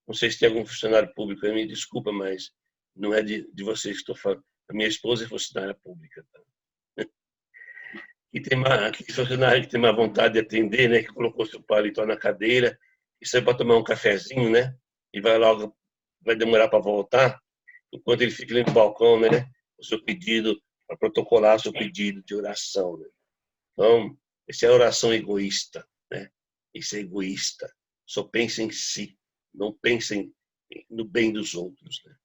Não sei se tem algum funcionário público, me desculpa, mas não é de vocês que estou falando. A minha esposa é funcionária pública. Tá? E tem aquele funcionário que tem uma vontade de atender, né? Que colocou seu paletó na cadeira e saiu para tomar um cafezinho, né? E vai logo, vai demorar para voltar, enquanto ele fica ali no balcão, né? O seu pedido, para protocolar o seu pedido de oração, né? Então, essa é a oração egoísta, né? Isso é egoísta. só pensa em si, não pensa no bem dos outros. Né?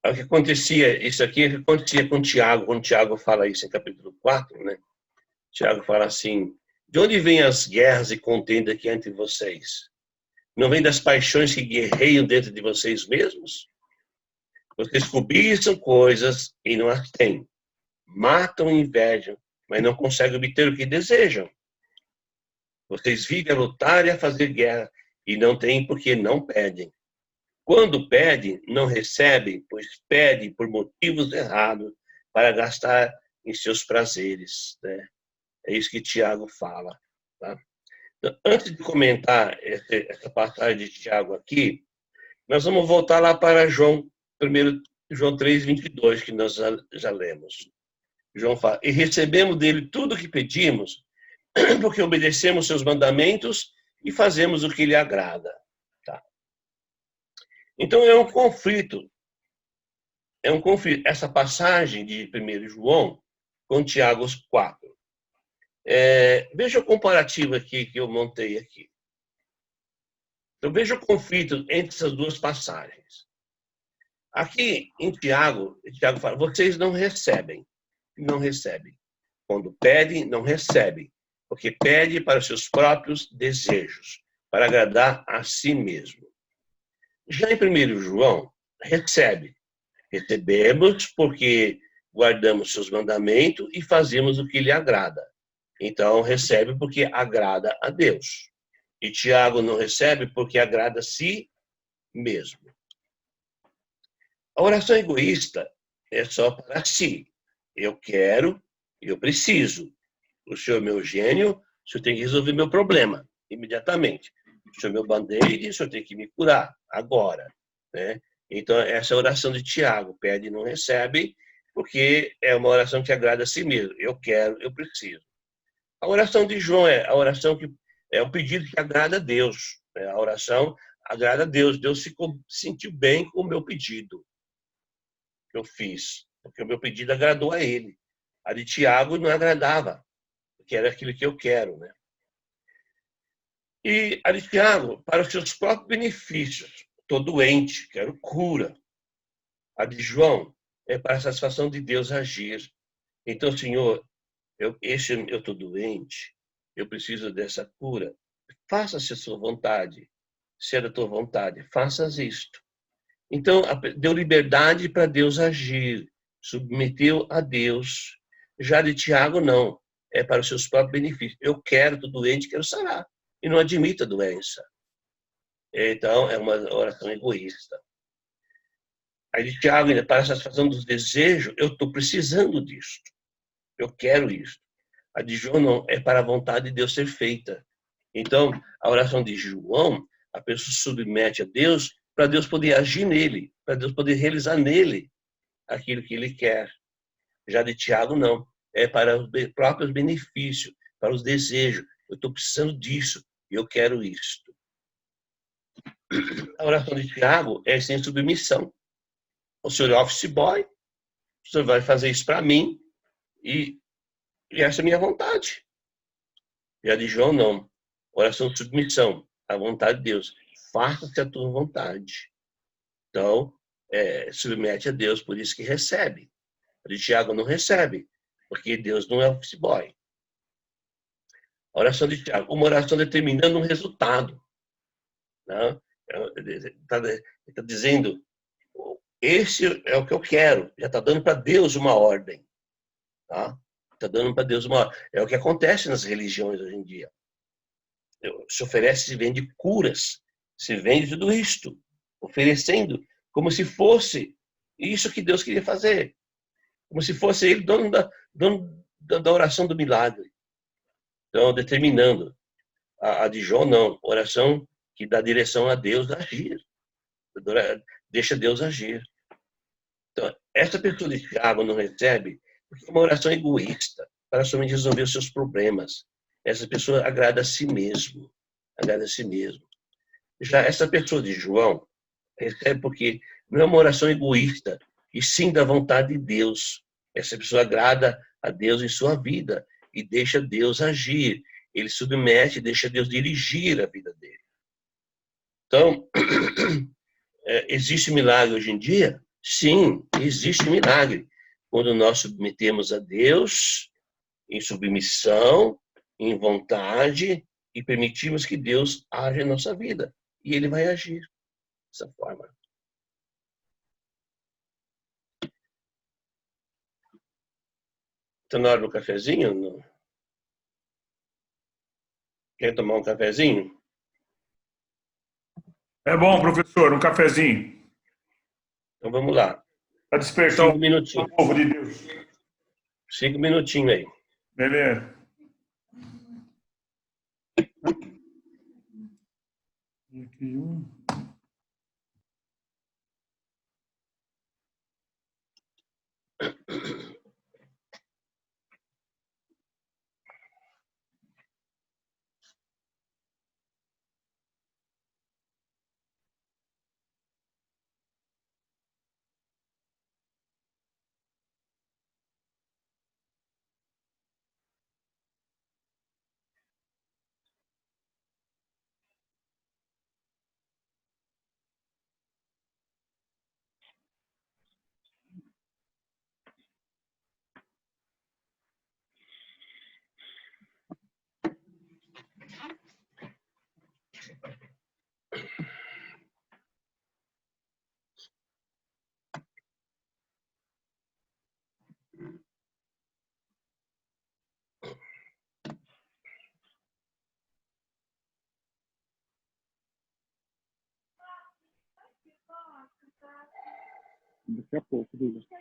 O que acontecia, isso aqui acontecia com Tiago, quando Tiago fala isso em capítulo 4, né? Tiago fala assim, de onde vêm as guerras e contendas aqui entre vocês? Não vem das paixões que guerreiam dentro de vocês mesmos? Vocês cobiçam coisas e não as têm. Matam e invejam, mas não conseguem obter o que desejam. Vocês vivem a lutar e a fazer guerra e não têm porque não pedem. Quando pedem, não recebem, pois pedem por motivos errados para gastar em seus prazeres. Né? É isso que Tiago fala. Tá? Então, antes de comentar essa passagem de Tiago aqui, nós vamos voltar lá para João 3:22, que nós já lemos. João fala, e recebemos dele tudo o que pedimos, porque obedecemos seus mandamentos e fazemos o que lhe agrada. Tá? Então é um conflito. Essa passagem de 1 João com Tiago 4. Veja o comparativo aqui que eu montei aqui. Então veja o conflito entre essas duas passagens. Aqui em Tiago fala, vocês não recebem. Não recebem. Quando pedem, não recebem. Porque pedem para os seus próprios desejos, para agradar a si mesmo. Já em 1 João, recebe. Recebemos porque guardamos seus mandamentos e fazemos o que lhe agrada. Então, recebe porque agrada a Deus. E Tiago não recebe porque agrada a si mesmo. A oração egoísta é só para si. Eu quero, eu preciso. O senhor é meu gênio, o senhor tem que resolver meu problema imediatamente. O senhor é meu band-aid, o senhor tem que me curar agora. Né? Então, essa é a oração de Tiago. Pede e não recebe, porque é uma oração que agrada a si mesmo. Eu quero, eu preciso. A oração de João é a oração que é o pedido que agrada a Deus. Né? A oração agrada a Deus. Deus sentiu bem com o meu pedido que eu fiz, porque o meu pedido agradou a ele. A de Tiago não agradava, porque era aquilo que eu quero. Né? E a de Tiago, para os seus próprios benefícios. Estou doente, quero cura. A de João é para a satisfação de Deus agir. Então, Senhor, eu estou doente, eu preciso dessa cura. Faça-se a sua vontade. Se é da tua vontade, faças isto. Então, deu liberdade para Deus agir. Submeteu a Deus. Já de Tiago, não. É para os seus próprios benefícios. Eu quero, estou doente, quero sarar. E não admito a doença. Então, é uma oração egoísta. Aí de Tiago, ainda para a satisfação dos desejos, eu estou precisando disso. Eu quero isso. A de João não, é para a vontade de Deus ser feita. Então, a oração de João, a pessoa submete a Deus para Deus poder agir nele, para Deus poder realizar nele aquilo que ele quer. Já de Tiago, não. É para os próprios benefícios, para os desejos. Eu estou precisando disso, eu quero isto. A oração de Tiago é sem submissão. O senhor é office boy, o senhor vai fazer isso para mim e essa é a minha vontade. Já de João, não. Oração de submissão à vontade de Deus. Faça-se a tua vontade. Então, submete a Deus, por isso que recebe. A de Tiago não recebe, porque Deus não é office boy. A oração de Tiago, uma oração determinando um resultado. Né? Está dizendo, esse é o que eu quero. Já está dando para Deus uma ordem. Tá? Está dando para Deus uma ordem. É o que acontece nas religiões hoje em dia. Se oferece, se vende curas, se vende tudo isto, oferecendo como se fosse isso que Deus queria fazer. Como se fosse ele dono da oração do milagre. Então, determinando. A de João, não. Oração que dá direção a Deus agir. Deixa Deus agir. Então, essa pessoa de Tiago não recebe porque é uma oração egoísta para somente resolver os seus problemas. Essa pessoa agrada a si mesmo. Agrada a si mesmo. Já essa pessoa de João recebe porque não é uma oração egoísta, e sim da vontade de Deus. Essa pessoa agrada a Deus em sua vida e deixa Deus agir. ele submete e deixa Deus dirigir a vida dele. Então, existe milagre hoje em dia? Sim, existe milagre. Quando nós submetemos a Deus em submissão, em vontade, e permitimos que Deus age em nossa vida. E ele vai agir dessa forma. Está na hora do cafezinho? Não? Quer tomar um cafezinho? É bom, professor, um cafezinho. Então vamos lá. Para despertar 5 minutinhos. o povo de Deus. 5 minutinhos aí. Beleza. Aqui um. Daqui a pouco, Duda. Daqui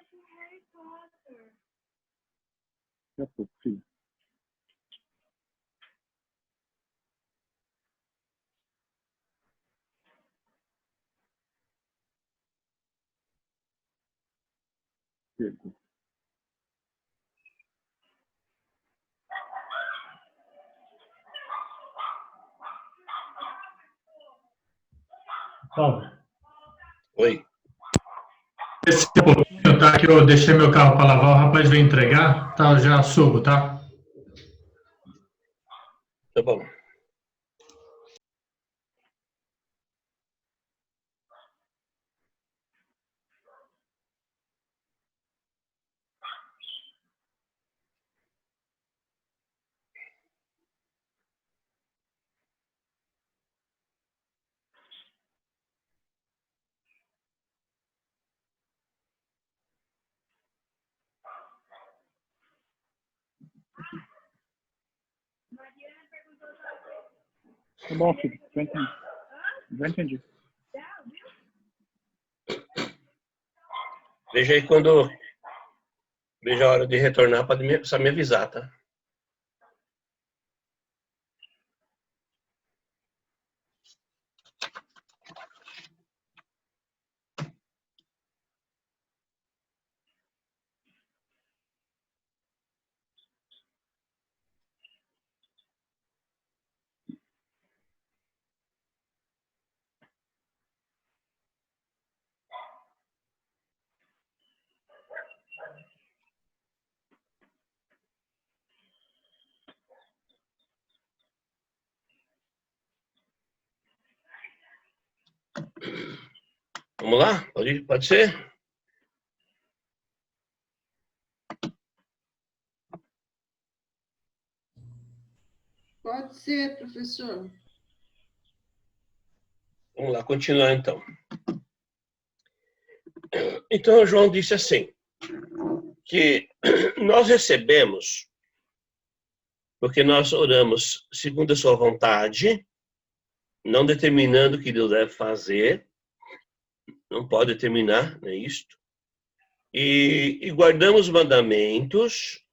a pouco, filho. Filho. Bom, Oi. esse pouquinho, tá? Que eu deixei meu carro para lavar, o rapaz veio entregar, tá? Eu já subo, tá? Tá bom. Tá bom, filho. Já entendi. Já entendi. Veja aí quando... Veja a hora de retornar para me avisar, tá? Vamos lá? Pode ser? Pode ser, professor. Vamos lá, continuar então. Então, João disse assim, que nós recebemos, porque nós oramos segundo a sua vontade, não determinando o que Deus deve fazer, não pode determinar, não é isto? E guardamos os mandamentos,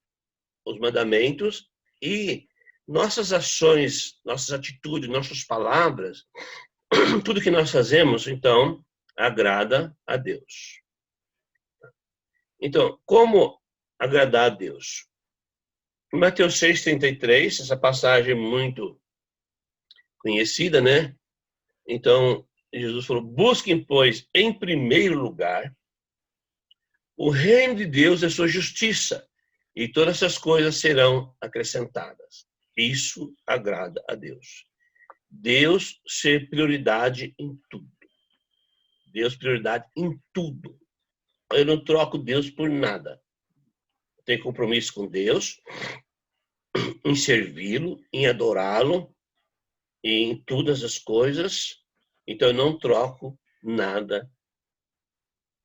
e nossas ações, nossas atitudes, nossas palavras, tudo que nós fazemos, então, agrada a Deus. Então, como agradar a Deus? Em Mateus 6,33, essa passagem muito conhecida, né? Então, Jesus falou, busquem, pois, em primeiro lugar, o reino de Deus e a sua justiça, e todas essas coisas serão acrescentadas. Isso agrada a Deus. Deus ser prioridade em tudo. Deus prioridade em tudo. Eu não troco Deus por nada. Eu tenho compromisso com Deus, em servi-lo, em adorá-lo, em todas as coisas. Então eu não troco nada,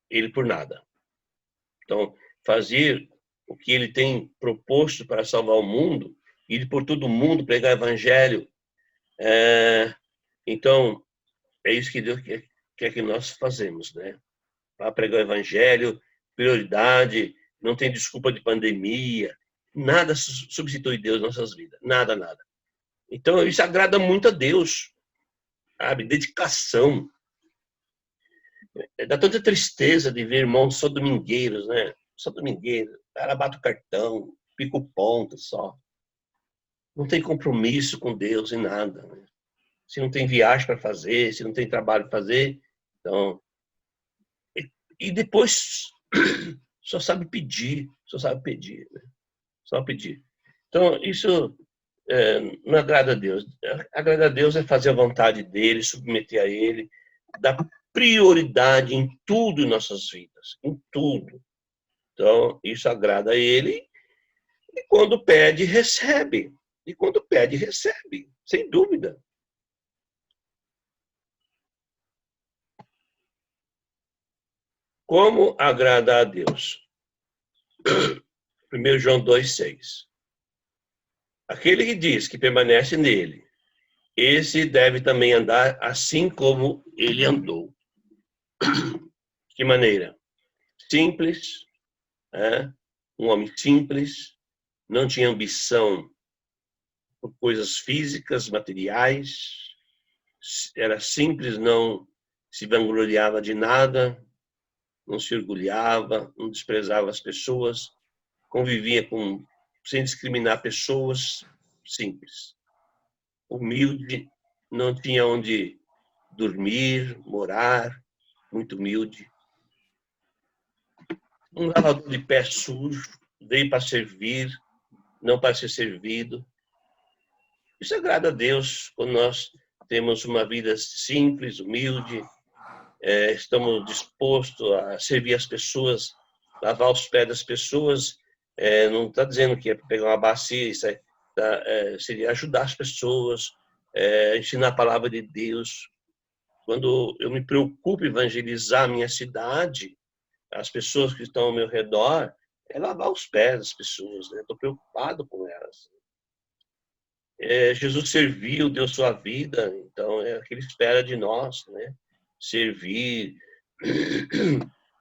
ele por nada. Então, fazer o que ele tem proposto para salvar o mundo, ir por todo mundo, pregar o evangelho. Então, é isso que Deus quer que nós fazemos, né? Para pregar o evangelho, prioridade, não tem desculpa de pandemia, nada substitui Deus nas nossas vidas, nada, nada. Então, isso agrada muito a Deus, sabe? Dedicação. Dá tanta tristeza de ver irmãos só domingueiros, né? Só domingueiros. O cara bate o cartão, pica o ponto só. Não tem compromisso com Deus em nada, né? Se não tem viagem para fazer, se não tem trabalho para fazer, então... E depois só sabe pedir, né? Só pedir. Então, isso não agrada a Deus. Agrada a Deus é fazer a vontade dele, submeter a ele, dar prioridade em tudo em nossas vidas, em tudo. Então, isso agrada a ele, e quando pede, recebe. E quando pede, recebe, sem dúvida. Como agrada a Deus? 1 João 2,6. Aquele que diz que permanece nele, esse deve também andar assim como ele andou. Que maneira? Simples, um homem simples, não tinha ambição por coisas físicas, materiais, era simples, não se vangloriava de nada, não se orgulhava, não desprezava as pessoas, convivia sem discriminar pessoas, simples. Humilde, não tinha onde dormir, morar, muito humilde. Um lavador de pé sujo, veio para servir, não para ser servido. Isso agrada a Deus quando nós temos uma vida simples, humilde, estamos dispostos a servir as pessoas, lavar os pés das pessoas. Não está dizendo que é pegar uma bacia, isso seria ajudar as pessoas, ensinar a palavra de Deus. Quando eu me preocupo em evangelizar a minha cidade, as pessoas que estão ao meu redor, é lavar os pés das pessoas, né? Estou preocupado com elas. Jesus serviu, deu sua vida, então é o que ele espera de nós, né? Servir.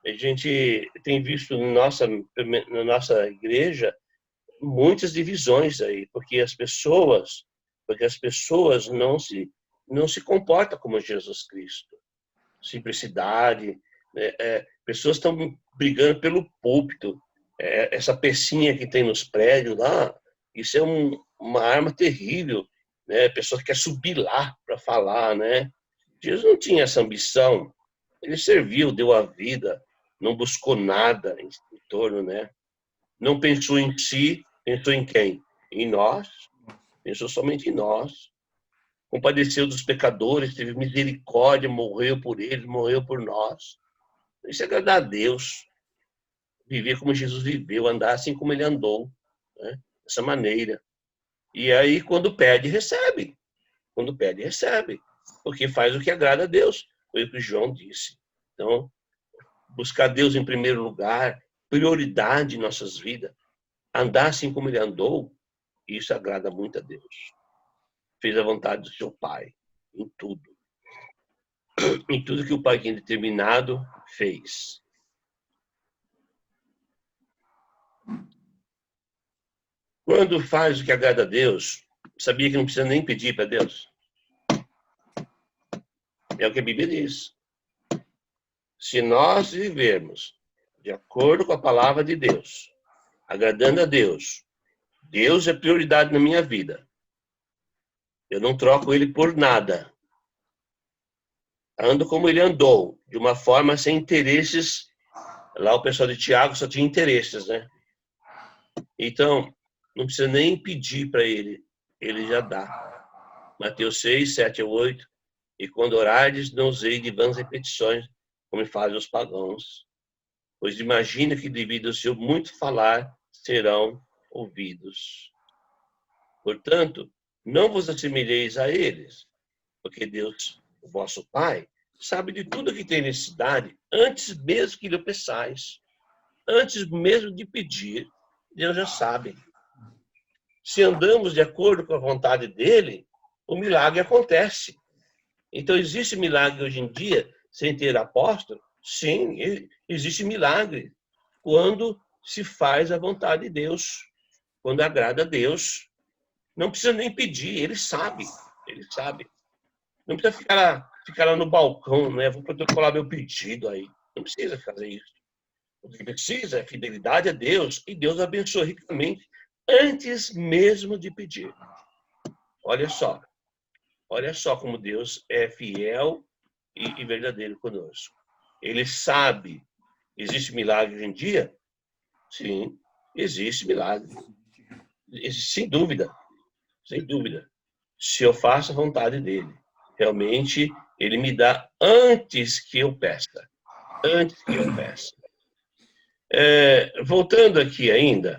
A gente tem visto na nossa igreja muitas divisões aí, porque as pessoas não se comportam como Jesus Cristo. Simplicidade, pessoas estão brigando pelo púlpito. Essa pecinha que tem nos prédios lá, isso é uma arma terrível, né? Pessoa que quer subir lá para falar, né? Jesus não tinha essa ambição. Ele serviu, deu a vida, não buscou nada em torno, né? Não pensou em si, pensou em quem? Em nós. Pensou somente em nós. Compadeceu dos pecadores, teve misericórdia, morreu por eles, morreu por nós. Isso é agradar a Deus. Viver como Jesus viveu, andar assim como ele andou, né? Dessa maneira. E aí, quando pede, recebe. Quando pede, recebe. Porque faz o que agrada a Deus. Foi o que João disse. Então, buscar Deus em primeiro lugar, prioridade em nossas vidas, andar assim como ele andou, isso agrada muito a Deus. Fez a vontade do seu Pai, em tudo. Em tudo que o Pai tinha determinado, fez. Quando faz o que agrada a Deus, sabia que não precisa nem pedir para Deus? É o que a Bíblia diz. Se nós vivermos de acordo com a palavra de Deus, agradando a Deus, Deus é prioridade na minha vida. Eu não troco ele por nada. Ando como ele andou, de uma forma sem interesses. Lá o pessoal de Tiago só tinha interesses, né? Então, não precisa nem pedir para ele. ele já dá. Mateus 6, 7 a 8. E quando orares, não usei de vãs repetições, como fazem os pagãos. Pois imagina que devido ao seu muito falar, serão ouvidos. Portanto, não vos assemelheis a eles, porque Deus, o vosso Pai, sabe de tudo que tem necessidade, antes mesmo que lhe peçais. Antes mesmo de pedir, Deus já sabe. Se andamos de acordo com a vontade dele, o milagre acontece. Então, existe milagre hoje em dia sem ter apóstolo? Sim, existe milagre quando se faz a vontade de Deus, quando agrada a Deus. Não precisa nem pedir, ele sabe. Não precisa ficar lá no balcão, né? Vou protocolar meu pedido aí. Não precisa fazer isso. O que precisa é fidelidade a Deus, e Deus abençoa ricamente antes mesmo de pedir. Olha só como Deus é fiel e verdadeiro conosco. Ele sabe, existe milagre hoje em dia? Sim, existe milagre. Sem dúvida. Se eu faço a vontade dele, realmente ele me dá antes que eu peça. Voltando aqui ainda,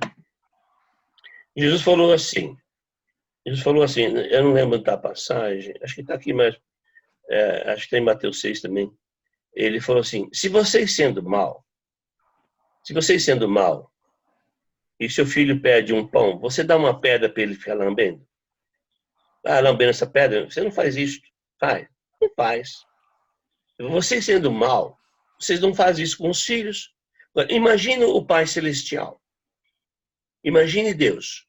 Jesus falou assim, eu não lembro da passagem, acho que está aqui, mas acho que está em Mateus 6 também. Ele falou assim, se vocês sendo mal, e seu filho pede um pão, você dá uma pedra para ele ficar lambendo? Lambendo essa pedra, você não faz isso. Faz. Não faz. Vocês sendo mal, vocês não fazem isso com os filhos. Agora, imagine o Pai Celestial. Imagine Deus.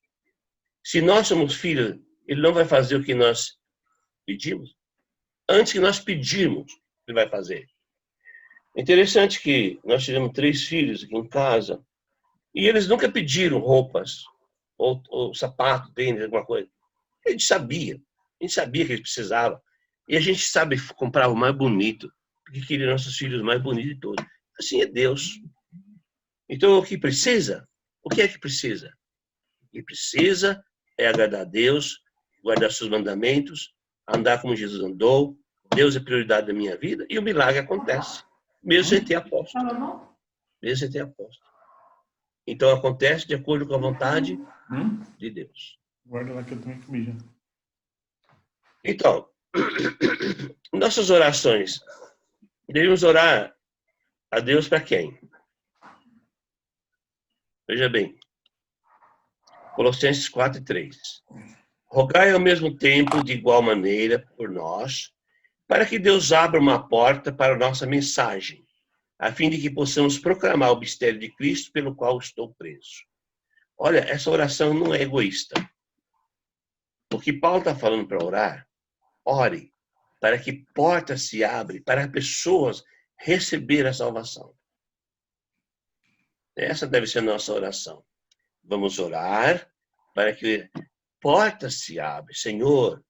Se nós somos filhos, ele não vai fazer o que nós pedimos? Antes que nós pedirmos, ele vai fazer. Interessante que nós tivemos 3 filhos aqui em casa, e eles nunca pediram roupas, ou sapato, tênis, alguma coisa. A gente sabia que eles precisavam. E a gente sabe comprar o mais bonito, porque queria nossos filhos mais bonitos de todos. Assim é Deus. Então, o que precisa? O que é que precisa? O que precisa é agradar a Deus, guardar seus mandamentos, andar como Jesus andou. Deus é prioridade da minha vida, e o milagre acontece, mesmo sem ter apóstolo. Então, acontece de acordo com a vontade de Deus. Guarda lá que eu também comi já. Então, nossas orações, devemos orar a Deus para quem? Veja bem, Colossenses 4:3. Rogai ao mesmo tempo, de igual maneira, por nós, para que Deus abra uma porta para a nossa mensagem, a fim de que possamos proclamar o mistério de Cristo pelo qual estou preso. Olha, essa oração não é egoísta. O que Paulo está falando para orar, ore para que portas se abrem para pessoas receber a salvação. Essa deve ser a nossa oração. Vamos orar para que portas se abrem. Senhor,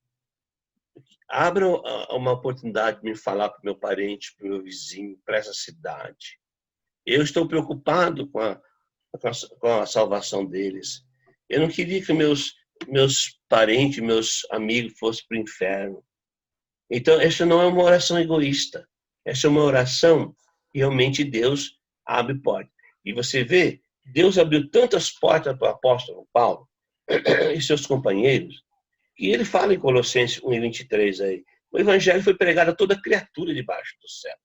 abra uma oportunidade de me falar para o meu parente, para o meu vizinho, para essa cidade. Eu estou preocupado com a salvação deles. Eu não queria que meus parentes, meus amigos fossem para o inferno. Então, essa não é uma oração egoísta. Essa é uma oração que realmente Deus abre portas. E você vê, Deus abriu tantas portas para o apóstolo Paulo e seus companheiros, que ele fala em Colossenses 1:23 aí, o evangelho foi pregado a toda criatura debaixo do céu.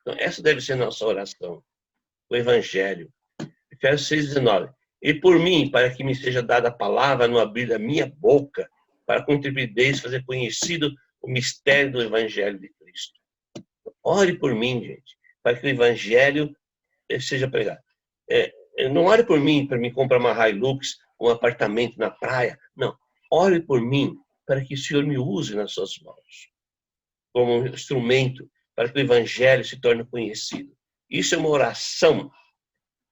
Então, essa deve ser a nossa oração. O evangelho. Efésios 6:19. E por mim, para que me seja dada a palavra no abrir da minha boca, para com intrepidez fazer conhecido o mistério do evangelho de Cristo. Ore por mim, gente, para que o evangelho seja pregado. Não ore por mim para me comprar uma Hilux, um apartamento na praia. Não. Ore por mim para que o Senhor me use nas suas mãos como um instrumento para que o evangelho se torne conhecido. Isso é uma oração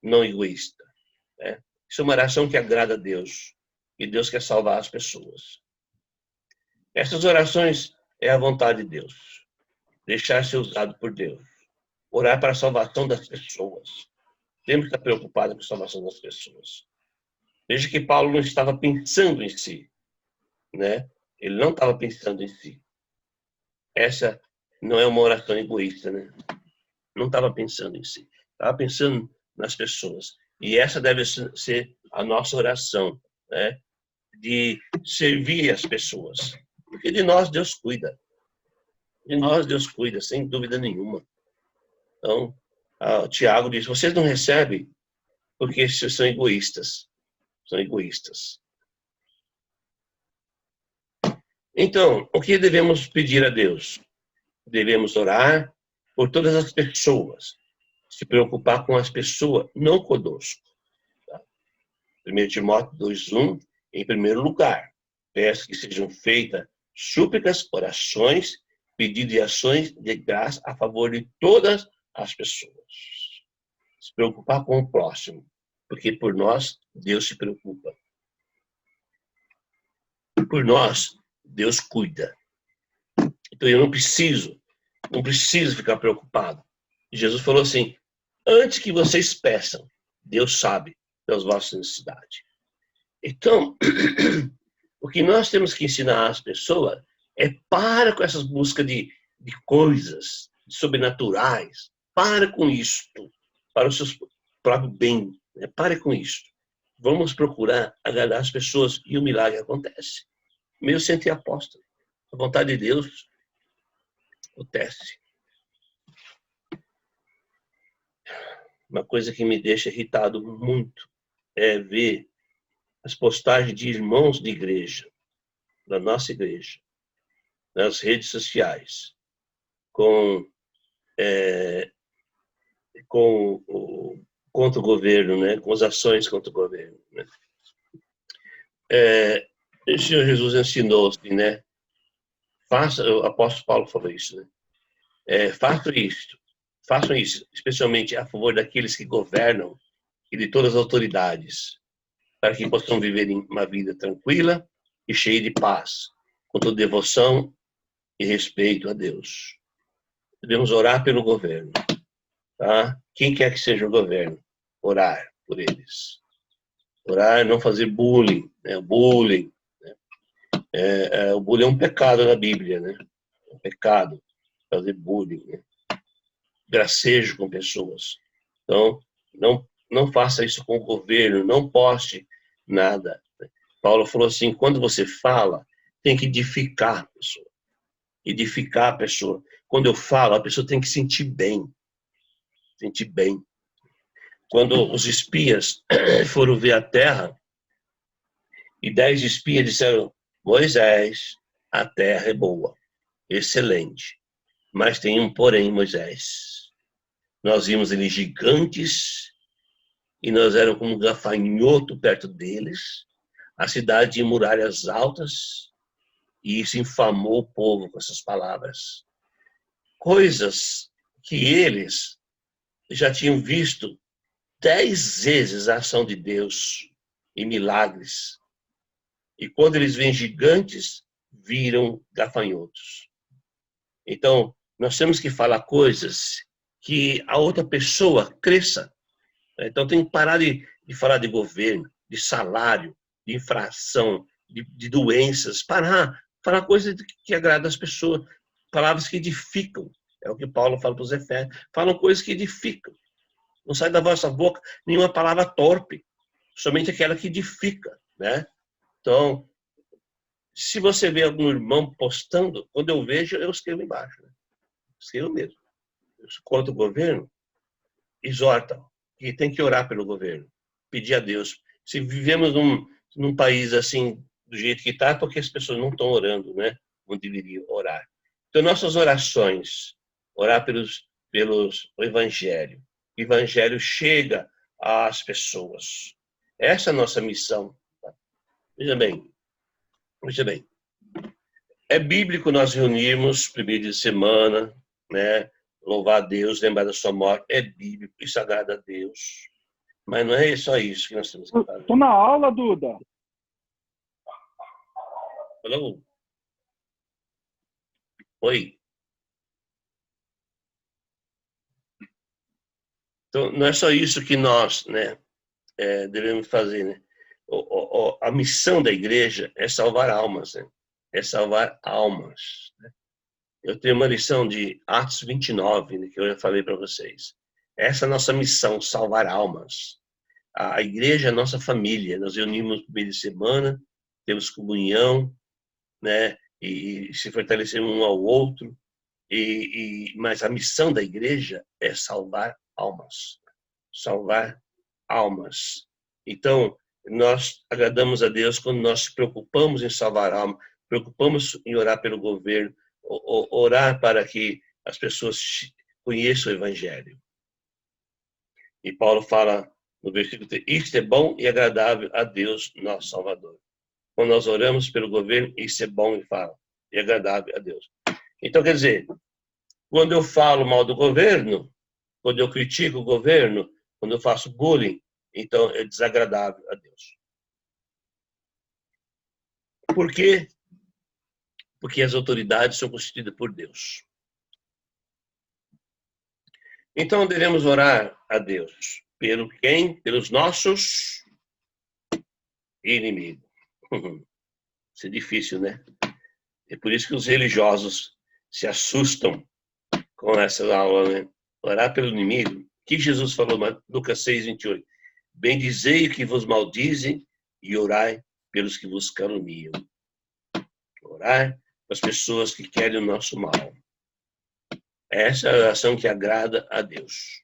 não egoísta. Né? Isso é uma oração que agrada a Deus. E Deus quer salvar as pessoas. Essas orações é a vontade de Deus. Deixar ser usado por Deus. Orar para a salvação das pessoas. Temos que estar preocupados com a salvação das pessoas. Veja que Paulo não estava pensando em si. né? Ele não estava pensando em si. Essa não é uma oração egoísta, né? Não estava pensando em si. Estava pensando nas pessoas. E essa deve ser a nossa oração, né? De servir as pessoas. Porque de nós Deus cuida. De nós Deus cuida, sem dúvida nenhuma. Então, Tiago diz, vocês não recebem porque vocês são egoístas. São egoístas. Então, o que devemos pedir a Deus? Devemos orar por todas as pessoas. Se preocupar com as pessoas, não conosco. Tá? 1 Timóteo 2:1, em primeiro lugar, peço que sejam feitas súplicas, orações, pedidos e ações de graça a favor de todas as pessoas. Se preocupar com o próximo, porque por nós Deus se preocupa. Por nós Deus cuida. Então eu não preciso ficar preocupado. Jesus falou assim, antes que vocês peçam, Deus sabe das vossas necessidades. Então, o que nós temos que ensinar às pessoas é para com essas buscas de coisas sobrenaturais. Para com isto, para o seu próprio bem. Né? Pare com isto. Vamos procurar agradar as pessoas e o milagre acontece. Mesmo sem ter apóstolo. A vontade de Deus acontece. Uma coisa que me deixa irritado muito é ver as postagens de irmãos de igreja, da nossa igreja, nas redes sociais, contra o governo, né? Com as ações contra o governo. Né? O Senhor Jesus ensinou assim, né? O apóstolo Paulo falou isso, né? Façam isso, especialmente a favor daqueles que governam e de todas as autoridades, para que possam viver uma vida tranquila e cheia de paz, com toda devoção e respeito a Deus. Devemos orar pelo governo, tá? Quem quer que seja o governo, orar por eles. Orar, não fazer bullying, né? Bullying. Né? O bullying é um pecado na Bíblia, né? É um pecado fazer bullying, né? Gracejo com pessoas. Então, não faça isso com o governo, não poste nada. Paulo falou assim, quando você fala, tem que edificar a pessoa. Edificar a pessoa. Quando eu falo, a pessoa tem que sentir bem. Sentir bem. Quando os espias foram ver a terra, e 10 espias disseram, Moisés, a terra é boa, excelente. Mas tem um porém, Moisés. Nós vimos eles gigantes, e nós éramos como um gafanhoto perto deles. A cidade tinha muralhas altas, e isso infamou o povo com essas palavras. Coisas que eles já tinham visto 10 vezes a ação de Deus em milagres. E quando eles veem gigantes, viram gafanhotos. Então, nós temos que falar coisas que a outra pessoa cresça. Então, tem que parar de falar de governo, de salário, de infração, de doenças. Falar coisas que agradam as pessoas. Palavras que edificam. É o que Paulo fala para os Efésios. Falam coisas que edificam. Não sai da vossa boca nenhuma palavra torpe. Somente aquela que edifica, né? Então, se você vê algum irmão postando, quando eu vejo, eu escrevo embaixo. Né? Escrevo mesmo. Contra o governo, exorta que tem que orar pelo governo, pedir a Deus. Se vivemos num país assim, do jeito que está, porque as pessoas não estão orando, né? Onde deveriam orar. Então, nossas orações, orar o Evangelho. O Evangelho chega às pessoas. Essa é a nossa missão. Tá? Veja bem. É bíblico nós reunirmos primeiro de semana, né? Louvar a Deus, lembrar da sua morte, é bíblico, isso agrada a Deus. Mas não é só isso que nós temos que fazer. Estou na aula, Duda. Alô? Oi? Então, não é só isso que nós, né, devemos fazer, né? a missão da igreja é salvar almas, né? É salvar almas. Né? Eu tenho uma lição de Atos 29, né, que eu já falei para vocês. Essa é a nossa missão, salvar almas. A igreja é a nossa família. Nós reunimos no meio de semana, temos comunhão, né? E se fortalecemos um ao outro. Mas a missão da igreja é salvar almas. Salvar almas. Então, nós agradamos a Deus quando nós nos preocupamos em salvar almas, preocupamos em orar pelo governo, orar para que as pessoas conheçam o Evangelho. E Paulo fala no versículo 3, isto é bom e agradável a Deus, nosso Salvador. Quando nós oramos pelo governo, isso é bom e agradável a Deus. Então, quer dizer, quando eu falo mal do governo, quando eu critico o governo, quando eu faço bullying, então é desagradável a Deus. Por quê? Porque as autoridades são constituídas por Deus. Então devemos orar a Deus. Pelo quem? Pelos nossos inimigos. Isso é difícil, né? É por isso que os religiosos se assustam com essa aula, né? Orar pelo inimigo. O que Jesus falou em Lucas 6, 28? Bendizei o que vos maldizem e orai pelos que vos caluniam. Orar para as pessoas que querem o nosso mal. Essa é a oração que agrada a Deus.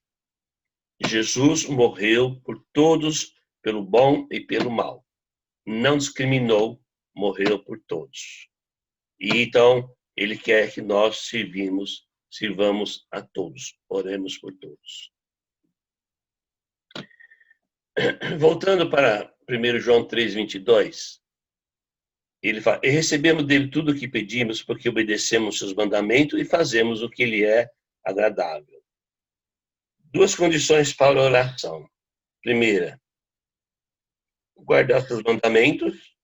Jesus morreu por todos, pelo bom e pelo mal. Não discriminou, morreu por todos. E então, ele quer que nós sirvamos a todos. Oremos por todos. Voltando para 1 João 3:22, ele fala, e recebemos dele tudo o que pedimos, porque obedecemos seus mandamentos e fazemos o que lhe é agradável. Duas condições para a oração. Primeira, guardar seus mandamentos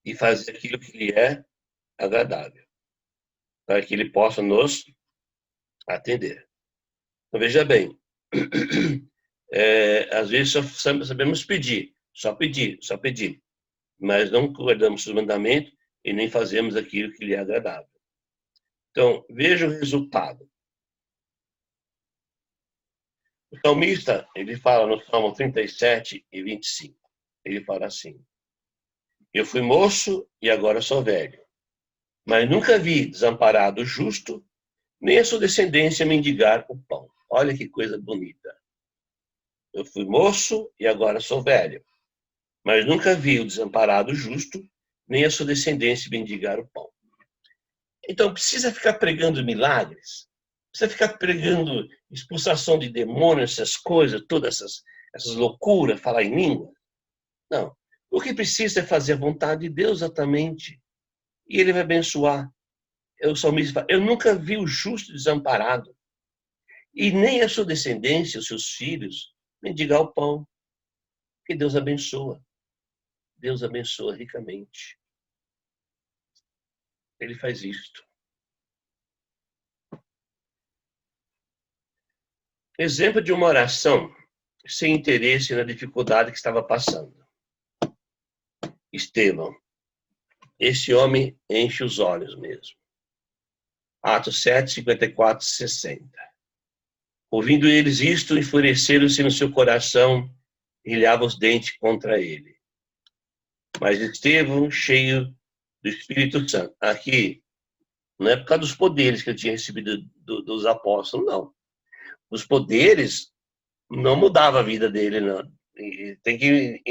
e fazer aquilo que lhe é agradável, para que ele possa nos atender. Então, veja bem, às vezes só sabemos pedir, só pedir, mas não guardamos os mandamentos e nem fazemos aquilo que lhe é agradável. Então, veja o resultado. O salmista, ele fala no Salmo 37 e 25, ele fala assim, eu fui moço e agora sou velho, mas nunca vi desamparado o justo, nem a sua descendência mendigar o pão. Olha que coisa bonita. Eu fui moço e agora sou velho, mas nunca vi o desamparado justo, nem a sua descendência mendigar o pão. Então, precisa ficar pregando milagres? Precisa ficar pregando expulsação de demônios, essas coisas, todas essas loucuras, falar em língua? Não. O que precisa é fazer a vontade de Deus exatamente. E ele vai abençoar. O salmista fala, eu nunca vi o justo desamparado, e nem a sua descendência, os seus filhos, mendigar o pão. Porque Deus abençoa. Deus abençoa ricamente. Ele faz isto. Exemplo de uma oração sem interesse na dificuldade que estava passando. Estevão. Esse homem enche os olhos mesmo. Atos 7, 54, 60. Ouvindo eles isto, enfureceram-se no seu coração e rilhavam os dentes contra ele. Mas Estevão, cheio do Espírito Santo. Aqui, não é por causa dos poderes que ele tinha recebido dos apóstolos, não. Os poderes não mudavam a vida dele, não. E tem que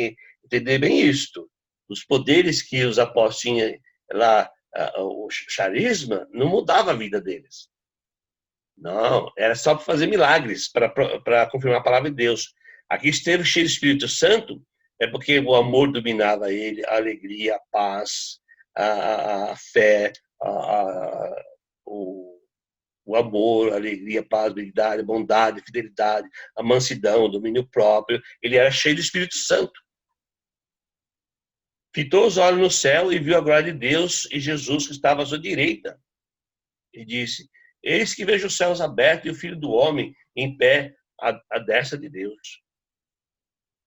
entender bem isto. Os poderes que os apóstolos tinham lá, o charisma, não mudava a vida deles. Não, era só para fazer milagres, para confirmar a palavra de Deus. Aqui Estevão, cheio do Espírito Santo, é porque o amor dominava ele, a alegria, a paz, a fé, o amor, a alegria, a paz, a habilidade, a bondade, a fidelidade, a mansidão, o domínio próprio. Ele era cheio do Espírito Santo. Fitou os olhos no céu e viu a glória de Deus e Jesus que estava à sua direita. E disse, eis que vejo os céus abertos e o Filho do Homem em pé à destra de Deus.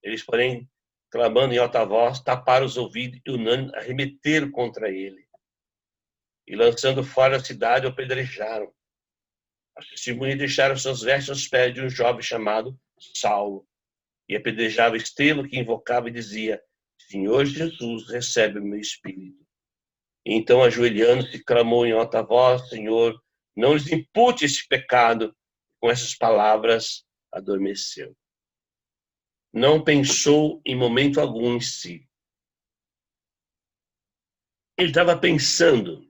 Eles, porém, clamando em alta voz, taparam os ouvidos e unânime arremeteram contra ele. E lançando fora a cidade, o apedrejaram. As testemunhas deixaram suas vestes aos pés de um jovem chamado Saulo. E apedrejava Estevão, que invocava e dizia: Senhor Jesus, recebe o meu espírito. E então, ajoelhando-se, clamou em alta voz: Senhor, não lhes impute esse pecado. Com essas palavras, adormeceu. Não pensou em momento algum em si. Ele estava pensando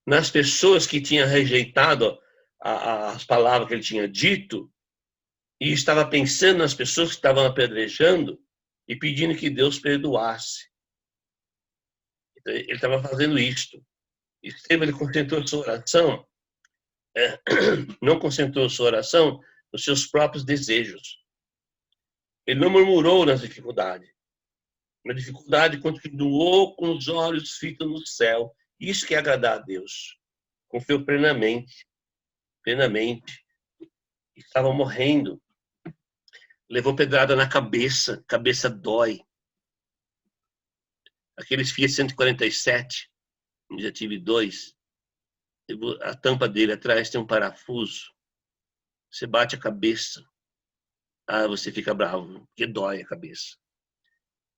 nas pessoas que tinham rejeitado as palavras que ele tinha dito, e estava pensando nas pessoas que estavam apedrejando e pedindo que Deus perdoasse. Então, ele estava fazendo isto. Estevão, ele concentrou sua oração, não concentrou sua oração nos seus próprios desejos. Ele não murmurou nas dificuldades. Na dificuldade, continuou com os olhos fitos no céu. Isso que é agradar a Deus. Confiou plenamente. Estava morrendo. Levou pedrada na cabeça. Cabeça dói. Aqueles Fiat 147, já tive 2. A tampa dele atrás tem um parafuso. Você bate a cabeça. Você fica bravo, porque dói a cabeça.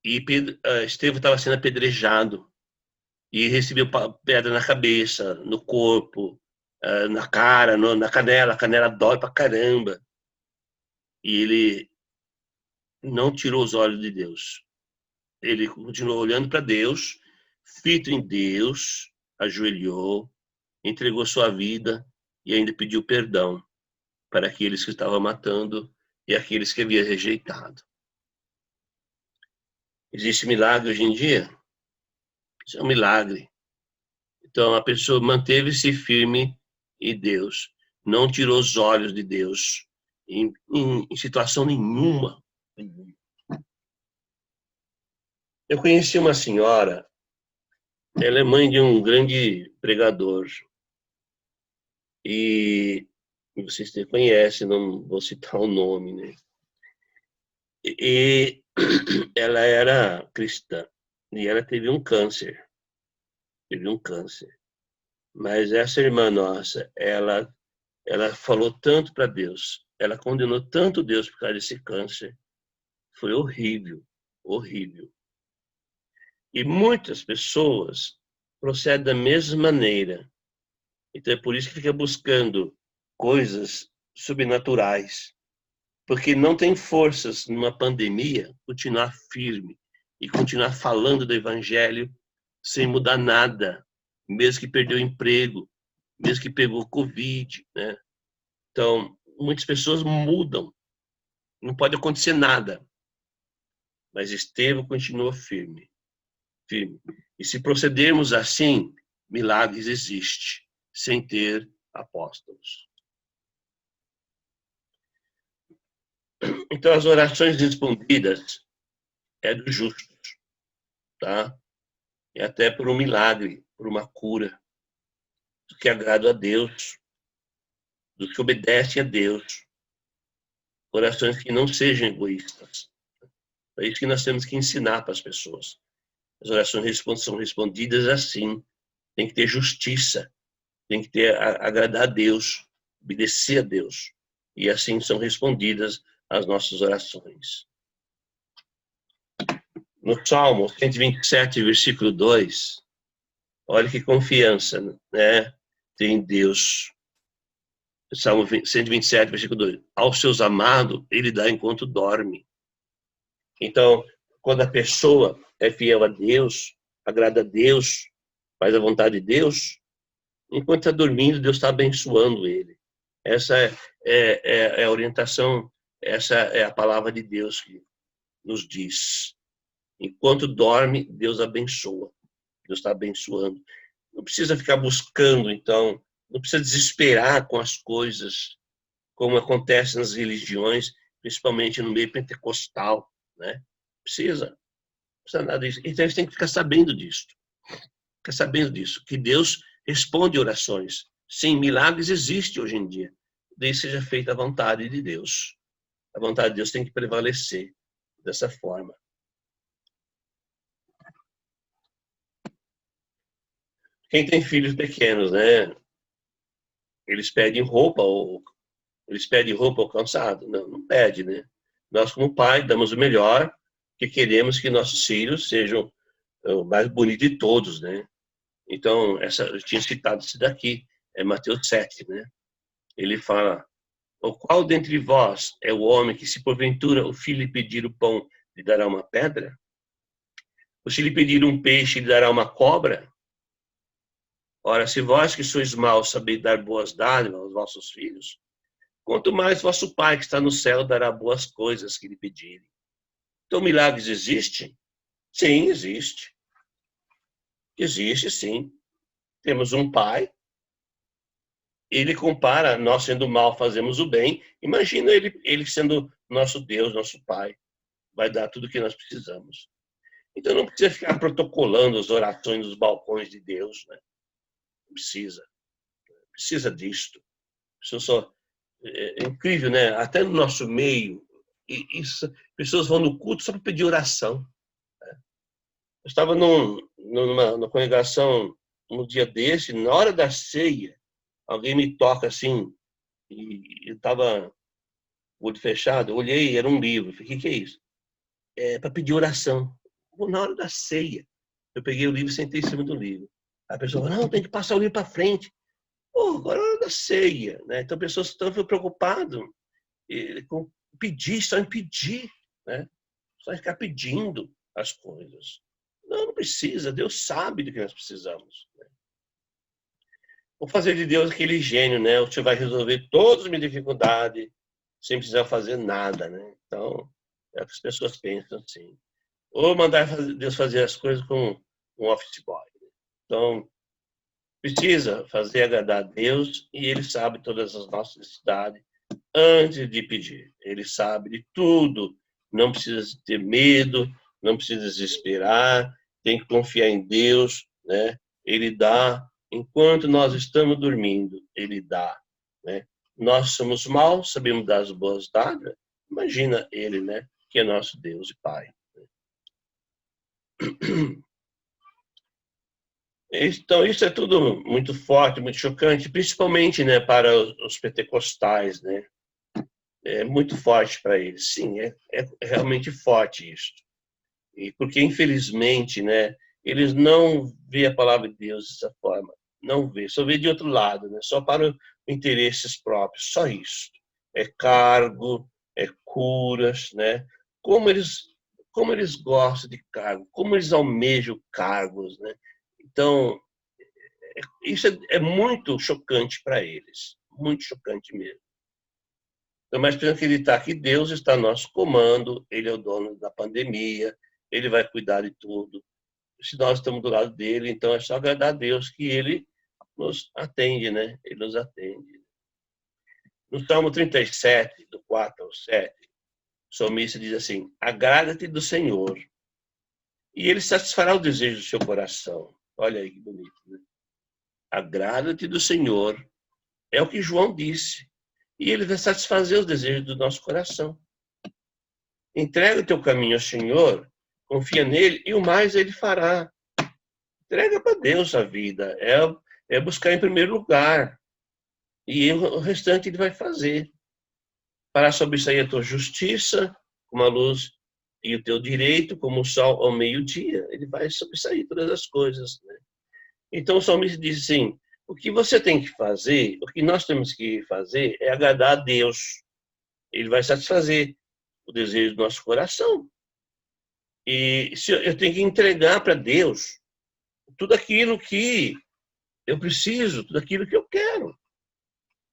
E Estevão estava sendo apedrejado e recebeu pedra na cabeça, no corpo, na cara, na canela. A canela dói pra caramba. E ele não tirou os olhos de Deus. Ele continuou olhando para Deus, fito em Deus, ajoelhou, entregou sua vida e ainda pediu perdão para aqueles que estavam matando e aqueles que havia rejeitado. Existe milagre hoje em dia? Isso é um milagre. Então, a pessoa manteve-se firme em Deus, não tirou os olhos de Deus em situação nenhuma. Eu conheci uma senhora, ela é mãe de um grande pregador. E vocês conhecem, não vou citar o nome, né? E ela era cristã e ela teve um câncer. Mas essa irmã nossa, ela falou tanto para Deus, ela condenou tanto Deus por causa desse câncer. Foi horrível. E muitas pessoas procedem da mesma maneira. Então é por isso que fica buscando coisas sobrenaturais. Porque não tem forças numa pandemia continuar firme e continuar falando do evangelho sem mudar nada, mesmo que perdeu o emprego, mesmo que pegou Covid, né? Então, muitas pessoas mudam, não pode acontecer nada. Mas Estevão continua firme. E se procedermos assim, milagres existem, sem ter apóstolos. Então, as orações respondidas é dos justos, tá? E até por um milagre, por uma cura, do que agrada a Deus, do que obedece a Deus. Orações que não sejam egoístas. É isso que nós temos que ensinar para as pessoas. As orações são respondidas assim. Tem que ter justiça, tem que ter agradar a Deus, obedecer a Deus. E assim são respondidas as nossas orações. No Salmo 127, versículo 2, olha que confiança, né, tem Deus. Salmo 127, versículo 2. Aos seus amados, ele dá enquanto dorme. Então, quando a pessoa é fiel a Deus, agrada a Deus, faz a vontade de Deus, enquanto está dormindo, Deus está abençoando ele. Essa é a orientação, essa é a palavra de Deus que nos diz. Enquanto dorme, Deus abençoa. Deus está abençoando. Não precisa ficar buscando, então, não precisa desesperar com as coisas, como acontece nas religiões, principalmente no meio pentecostal, né? Não precisa nada disso. Então, a gente tem que ficar sabendo disso. Que Deus responde orações. Sim, milagres existem hoje em dia. Desde que seja feita a vontade de Deus. A vontade de Deus tem que prevalecer dessa forma. Quem tem filhos pequenos, né? Eles pedem roupa ou calçado? Não, não pede, né? Nós, como pai, damos o melhor, que queremos que nossos filhos sejam o mais bonito de todos, né? Então, eu tinha citado isso daqui, é Mateus 7, né? Ele fala: o qual dentre vós é o homem que, se porventura o filho lhe pedir o pão, lhe dará uma pedra? Ou se lhe pedir um peixe, lhe dará uma cobra? Ora, se vós que sois maus sabeis dar boas dádivas aos vossos filhos, quanto mais vosso Pai que está no céu dará boas coisas que lhe pedirem. Então, milagres existem? Sim, existe. Existe, sim. Temos um Pai. Ele compara, nós sendo mal fazemos o bem. Imagina ele sendo nosso Deus, nosso Pai. Vai dar tudo o que nós precisamos. Então, não precisa ficar protocolando as orações dos balcões de Deus, né? Não precisa. Precisa disto. É incrível, né? Até no nosso meio, pessoas vão no culto só para pedir oração. Né? Eu estava numa congregação um dia desse, na hora da ceia, alguém me toca assim, e eu estava o olho fechado, eu olhei, era um livro. Falei, o que é isso? É para pedir oração. Na hora da ceia, eu peguei o livro e sentei em cima do livro. A pessoa falou, não, tem que passar o livro para frente. Pô, agora é hora da ceia, né? Então, pessoas estão preocupadas com pedir, só em pedir, né? Só em ficar pedindo as coisas. Não precisa, Deus sabe do que nós precisamos. Né? Vou fazer de Deus aquele gênio, né? O Senhor vai resolver todas as minhas dificuldades sem precisar fazer nada, né? Então, é o que as pessoas pensam assim. Ou mandar Deus fazer as coisas com um office boy. Né? Então, precisa fazer agradar a Deus e Ele sabe todas as nossas necessidades antes de pedir. Ele sabe de tudo. Não precisa ter medo, não precisa desesperar, tem que confiar em Deus, né? Ele dá enquanto nós estamos dormindo, Ele dá, né? Nós somos maus, sabemos dar as boas dádivas. Imagina Ele, né? Que é nosso Deus e Pai. Então, isso é tudo muito forte, muito chocante, principalmente, né, para os pentecostais, né? É muito forte para eles. Sim, é realmente forte isso. E porque, infelizmente, né, eles não veem a palavra de Deus dessa forma. Não vê, só vê de outro lado, né? Só para interesses próprios, só isso. É cargo, é curas, né? Como eles gostam de cargo, como eles almejam cargos, né? Então, isso é muito chocante para eles, muito chocante mesmo. Então, mas precisamos acreditar que Deus está no nosso comando, Ele é o dono da pandemia, Ele vai cuidar de tudo. Se nós estamos do lado dele, então é só agradar a Deus que Ele nos atende, né? Ele nos atende. No Salmo 37, do 4 ao 7, o salmista diz assim: agrada-te do Senhor, e Ele satisfará o desejo do seu coração. Olha aí que bonito, né? Agrada-te do Senhor, é o que João disse. E Ele vai satisfazer os desejos do nosso coração. Entrega o teu caminho ao Senhor, confia nele e o mais Ele fará. Entrega para Deus a vida, é buscar em primeiro lugar. E o restante Ele vai fazer. Para sobressair a tua justiça, como a luz, e o teu direito, como o sol ao meio-dia. Ele vai sobressair todas as coisas, né? Então o salmista diz assim: o que você tem que fazer, o que nós temos que fazer é agradar a Deus. Ele vai satisfazer o desejo do nosso coração. E se eu tenho que entregar para Deus tudo aquilo que eu preciso, tudo aquilo que eu quero.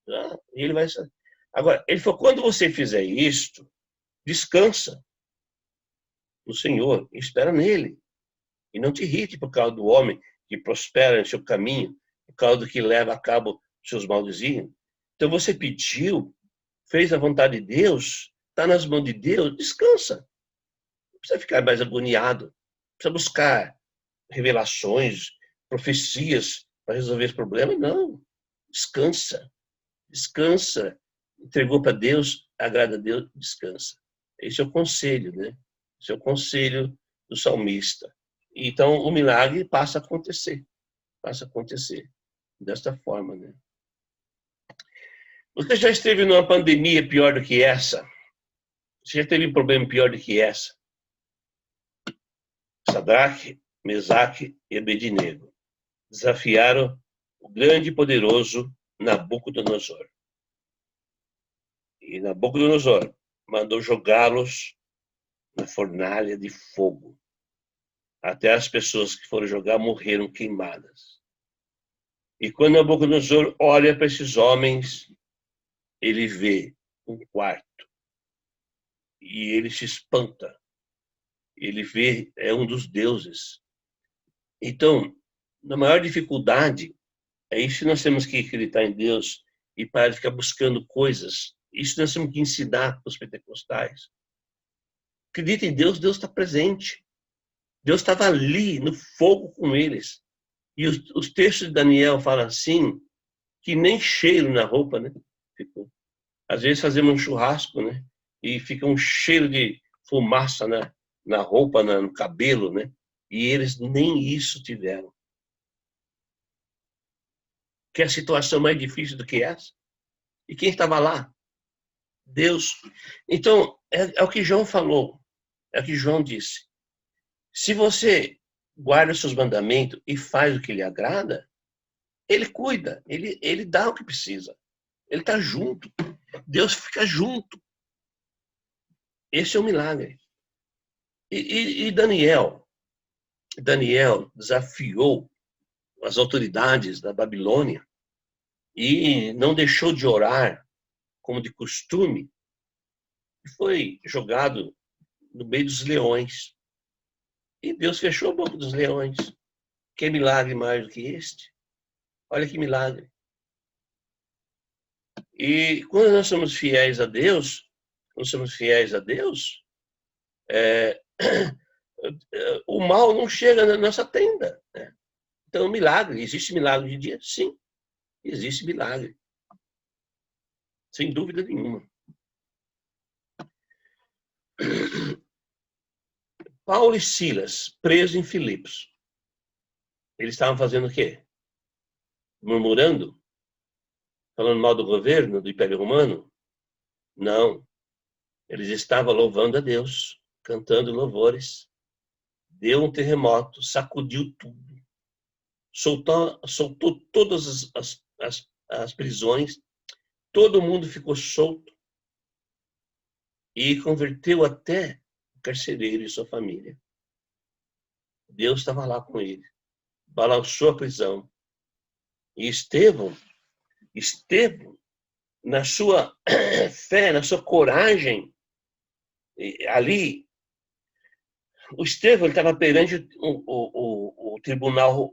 Tá? Ele vai. Agora, ele falou: quando você fizer isto, descansa no Senhor, espera nele. E não te irrite por causa do homem que prospera em seu caminho, por causa do que leva a cabo seus maus desígnios. Então você pediu, fez a vontade de Deus, está nas mãos de Deus, descansa. Não precisa ficar mais agoniado, não precisa buscar revelações, profecias para resolver esse problema, não. Descansa, descansa. Entregou para Deus, agrada a Deus, descansa. Esse é o conselho, né? Esse é o conselho do salmista. Então, o milagre passa a acontecer. faça acontecer desta forma, né? Você já esteve numa pandemia pior do que essa? Você já teve um problema pior do que essa? Sadraque, Mesaque e Abednego desafiaram o grande e poderoso Nabucodonosor. E Nabucodonosor mandou jogá-los na fornalha de fogo. Até as pessoas que foram jogar morreram queimadas. E quando Nabucodonosor olha para esses homens, ele vê um quarto. E ele se espanta. Ele vê, é um dos deuses. Então, na maior dificuldade, é isso que nós temos que acreditar em Deus e parar de ficar buscando coisas. Isso nós temos que ensinar para os pentecostais. Acredita em Deus, Deus está presente. Deus estava ali, no fogo com eles. E os textos de Daniel falam assim, que nem cheiro na roupa, né? Ficou. Às vezes fazemos um churrasco, né? E fica um cheiro de fumaça na roupa, no cabelo, né? E eles nem isso tiveram. Que é a situação mais difícil do que essa? E quem estava lá? Deus. Então, é o que João falou. É o que João disse. Se você guarda os seus mandamentos e faz o que lhe agrada, ele cuida, ele dá o que precisa. Ele está junto. Deus fica junto. Esse é um milagre. E Daniel desafiou as autoridades da Babilônia e não deixou de orar como de costume, e foi jogado no meio dos leões. E Deus fechou a boca dos leões. Que milagre mais do que este? Olha que milagre. E quando nós somos fiéis a Deus, o mal não chega na nossa tenda, né? Então, milagre. Existe milagre de dia? Sim, existe milagre. Sem dúvida nenhuma. Paulo e Silas, presos em Filipos. Eles estavam fazendo o quê? Murmurando? Falando mal do governo, do Império Romano? Não. Eles estavam louvando a Deus, cantando louvores. Deu um terremoto, sacudiu tudo. Soltou todas as prisões. Todo mundo ficou solto. E converteu até o carcereiro e sua família. Deus estava lá com ele. Balançou a prisão. E Estevão, na sua fé, na sua coragem, ali, o Estevão estava perante o tribunal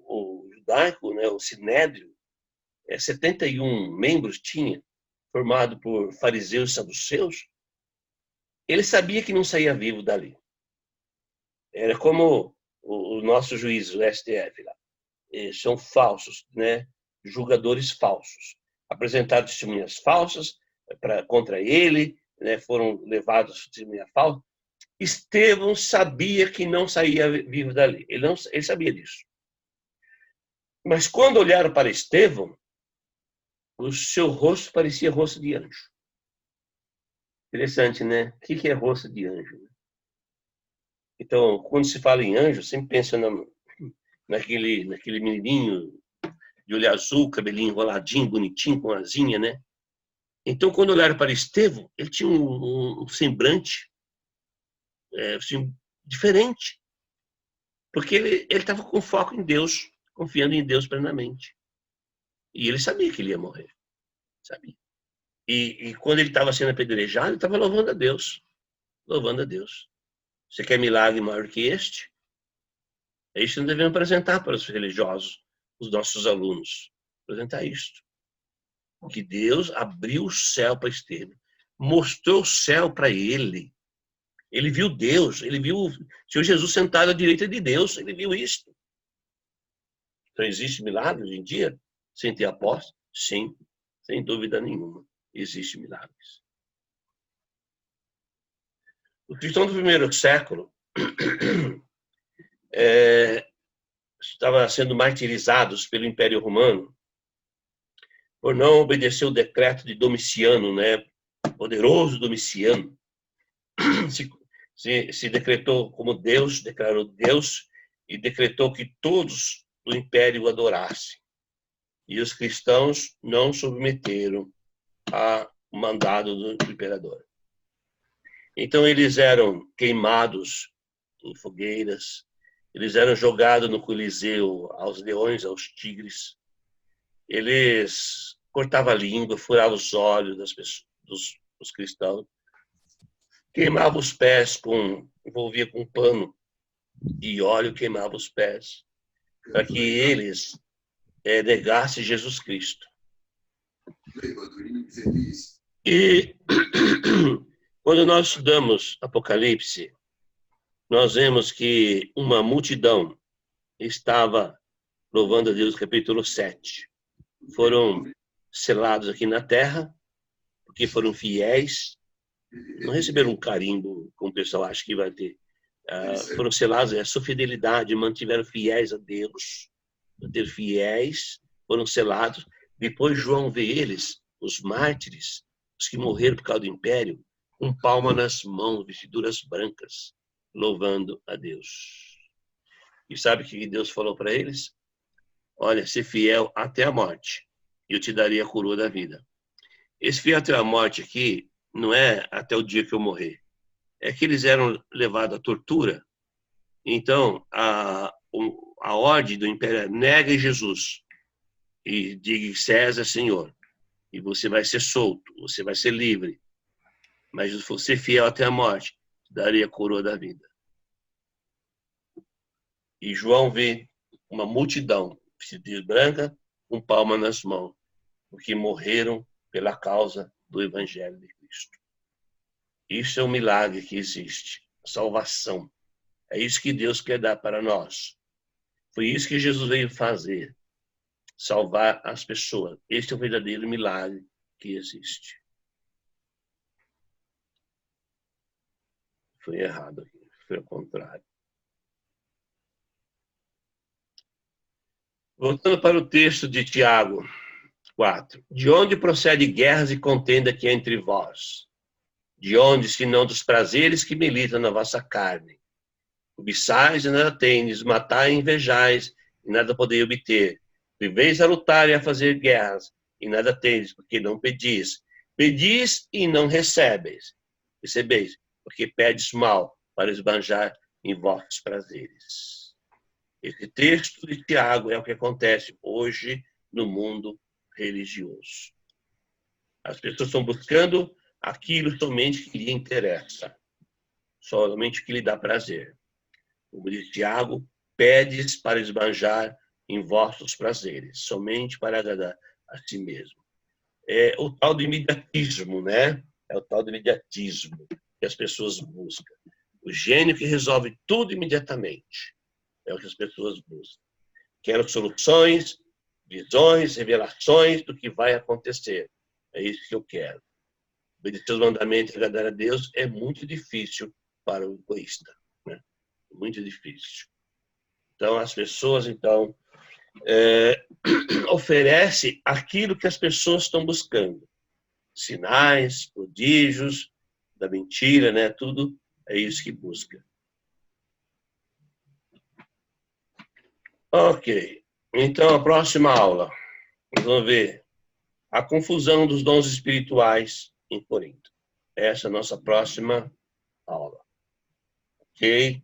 judaico, né, o Sinédrio, 71 membros tinha, formado por fariseus e saduceus. Ele sabia que não saía vivo dali. Era como o nosso juiz, o STF lá. Eles são falsos, né? Julgadores falsos. Apresentaram testemunhas falsas contra ele, né? Foram levados a testemunha falsa. Estevão sabia que não saía vivo dali. Ele sabia disso. Mas quando olharam para Estevão, o seu rosto parecia rosto de anjo. Interessante, né? O que é rosto de anjo? Então, quando se fala em anjo, sempre pensa naquele menininho de olho azul, cabelinho enroladinho, bonitinho, com asinha, né? Então, quando olharam para Estevão, ele tinha um semblante assim, diferente. Porque ele estava com foco em Deus, confiando em Deus plenamente. E ele sabia que ele ia morrer. Sabia. E quando ele estava sendo apedrejado, ele estava louvando a Deus. Louvando a Deus. Você quer milagre maior que este? É isso que nós devemos apresentar para os religiosos, os nossos alunos. Apresentar isto. Que Deus abriu o céu para Estevão. Mostrou o céu para ele. Ele viu Deus. Ele viu o Senhor Jesus sentado à direita de Deus. Ele viu isto. Então, existe milagre hoje em dia? Sem ter apóstolo? Sim, sem dúvida nenhuma. Existem milagres. Os cristãos do primeiro século estavam sendo martirizados pelo Império Romano por não obedecer o decreto de Domiciano, né? Poderoso Domiciano. Se decretou como Deus, declarou Deus e decretou que todos do Império o adorassem. E os cristãos não submeteram ao mandado do imperador. Então eles eram queimados em fogueiras, eles eram jogados no Coliseu aos leões, aos tigres, eles cortavam a língua, furavam os olhos das pessoas, dos cristãos, queimavam os pés, envolvia com pano e óleo, queimava os pés, para que eles negassem Jesus Cristo. E quando nós estudamos Apocalipse, nós vemos que uma multidão estava louvando a Deus, capítulo 7. Foram selados aqui na terra, porque foram fiéis, não receberam um carimbo, como o pessoal acha que vai ter. Foram selados, a sua fidelidade, mantiveram fiéis a Deus, mantiveram fiéis, foram selados. Depois João vê eles, os mártires, os que morreram por causa do império, com palma nas mãos, vestiduras brancas, louvando a Deus. E sabe o que Deus falou para eles? Olha, ser fiel até a morte, e eu te daria a coroa da vida. Esse fiel até a morte aqui não é até o dia que eu morrer. É que eles eram levados à tortura. Então, a ordem do império é: negue Jesus e diga César, Senhor. E você vai ser solto, você vai ser livre. Mas se você fiel até a morte, te daria a coroa da vida. E João vê uma multidão vestida de branca, com palma nas mãos, porque morreram pela causa do Evangelho de Cristo. Isso é um milagre que existe, salvação. É isso que Deus quer dar para nós. Foi isso que Jesus veio fazer, salvar as pessoas. Este é o verdadeiro milagre que existe. Foi errado aqui, foi ao contrário. Voltando para o texto de Tiago 4. De onde procede guerras e contenda que há entre vós? De onde, senão dos prazeres que militam na vossa carne? Cobiçais e nada tendes, matai e invejais, e nada podeis obter. Viveis a lutar e a fazer guerras, e nada tendes, porque não pedis. Pedis e não recebeis, porque pedes mal, para esbanjar em vossos prazeres. Esse texto de Tiago é o que acontece hoje no mundo religioso. As pessoas estão buscando aquilo somente que lhe interessa, somente que lhe dá prazer. Como diz Tiago, pedes para esbanjar em vossos prazeres, somente para agradar a si mesmo. É o tal do imediatismo, né? É o tal do imediatismo que as pessoas buscam. O gênio que resolve tudo imediatamente. É o que as pessoas buscam. Quero soluções, visões, revelações do que vai acontecer. É isso que eu quero. Obedecer os mandamentos e agradar a Deus é muito difícil para o egoísta. Né? Muito difícil. Então, as pessoas, oferecem aquilo que as pessoas estão buscando. Sinais, prodígios, da mentira, né? Tudo é isso que busca. Ok. Então, a próxima aula, nós vamos ver a confusão dos dons espirituais em Corinto. Essa é a nossa próxima aula. Ok?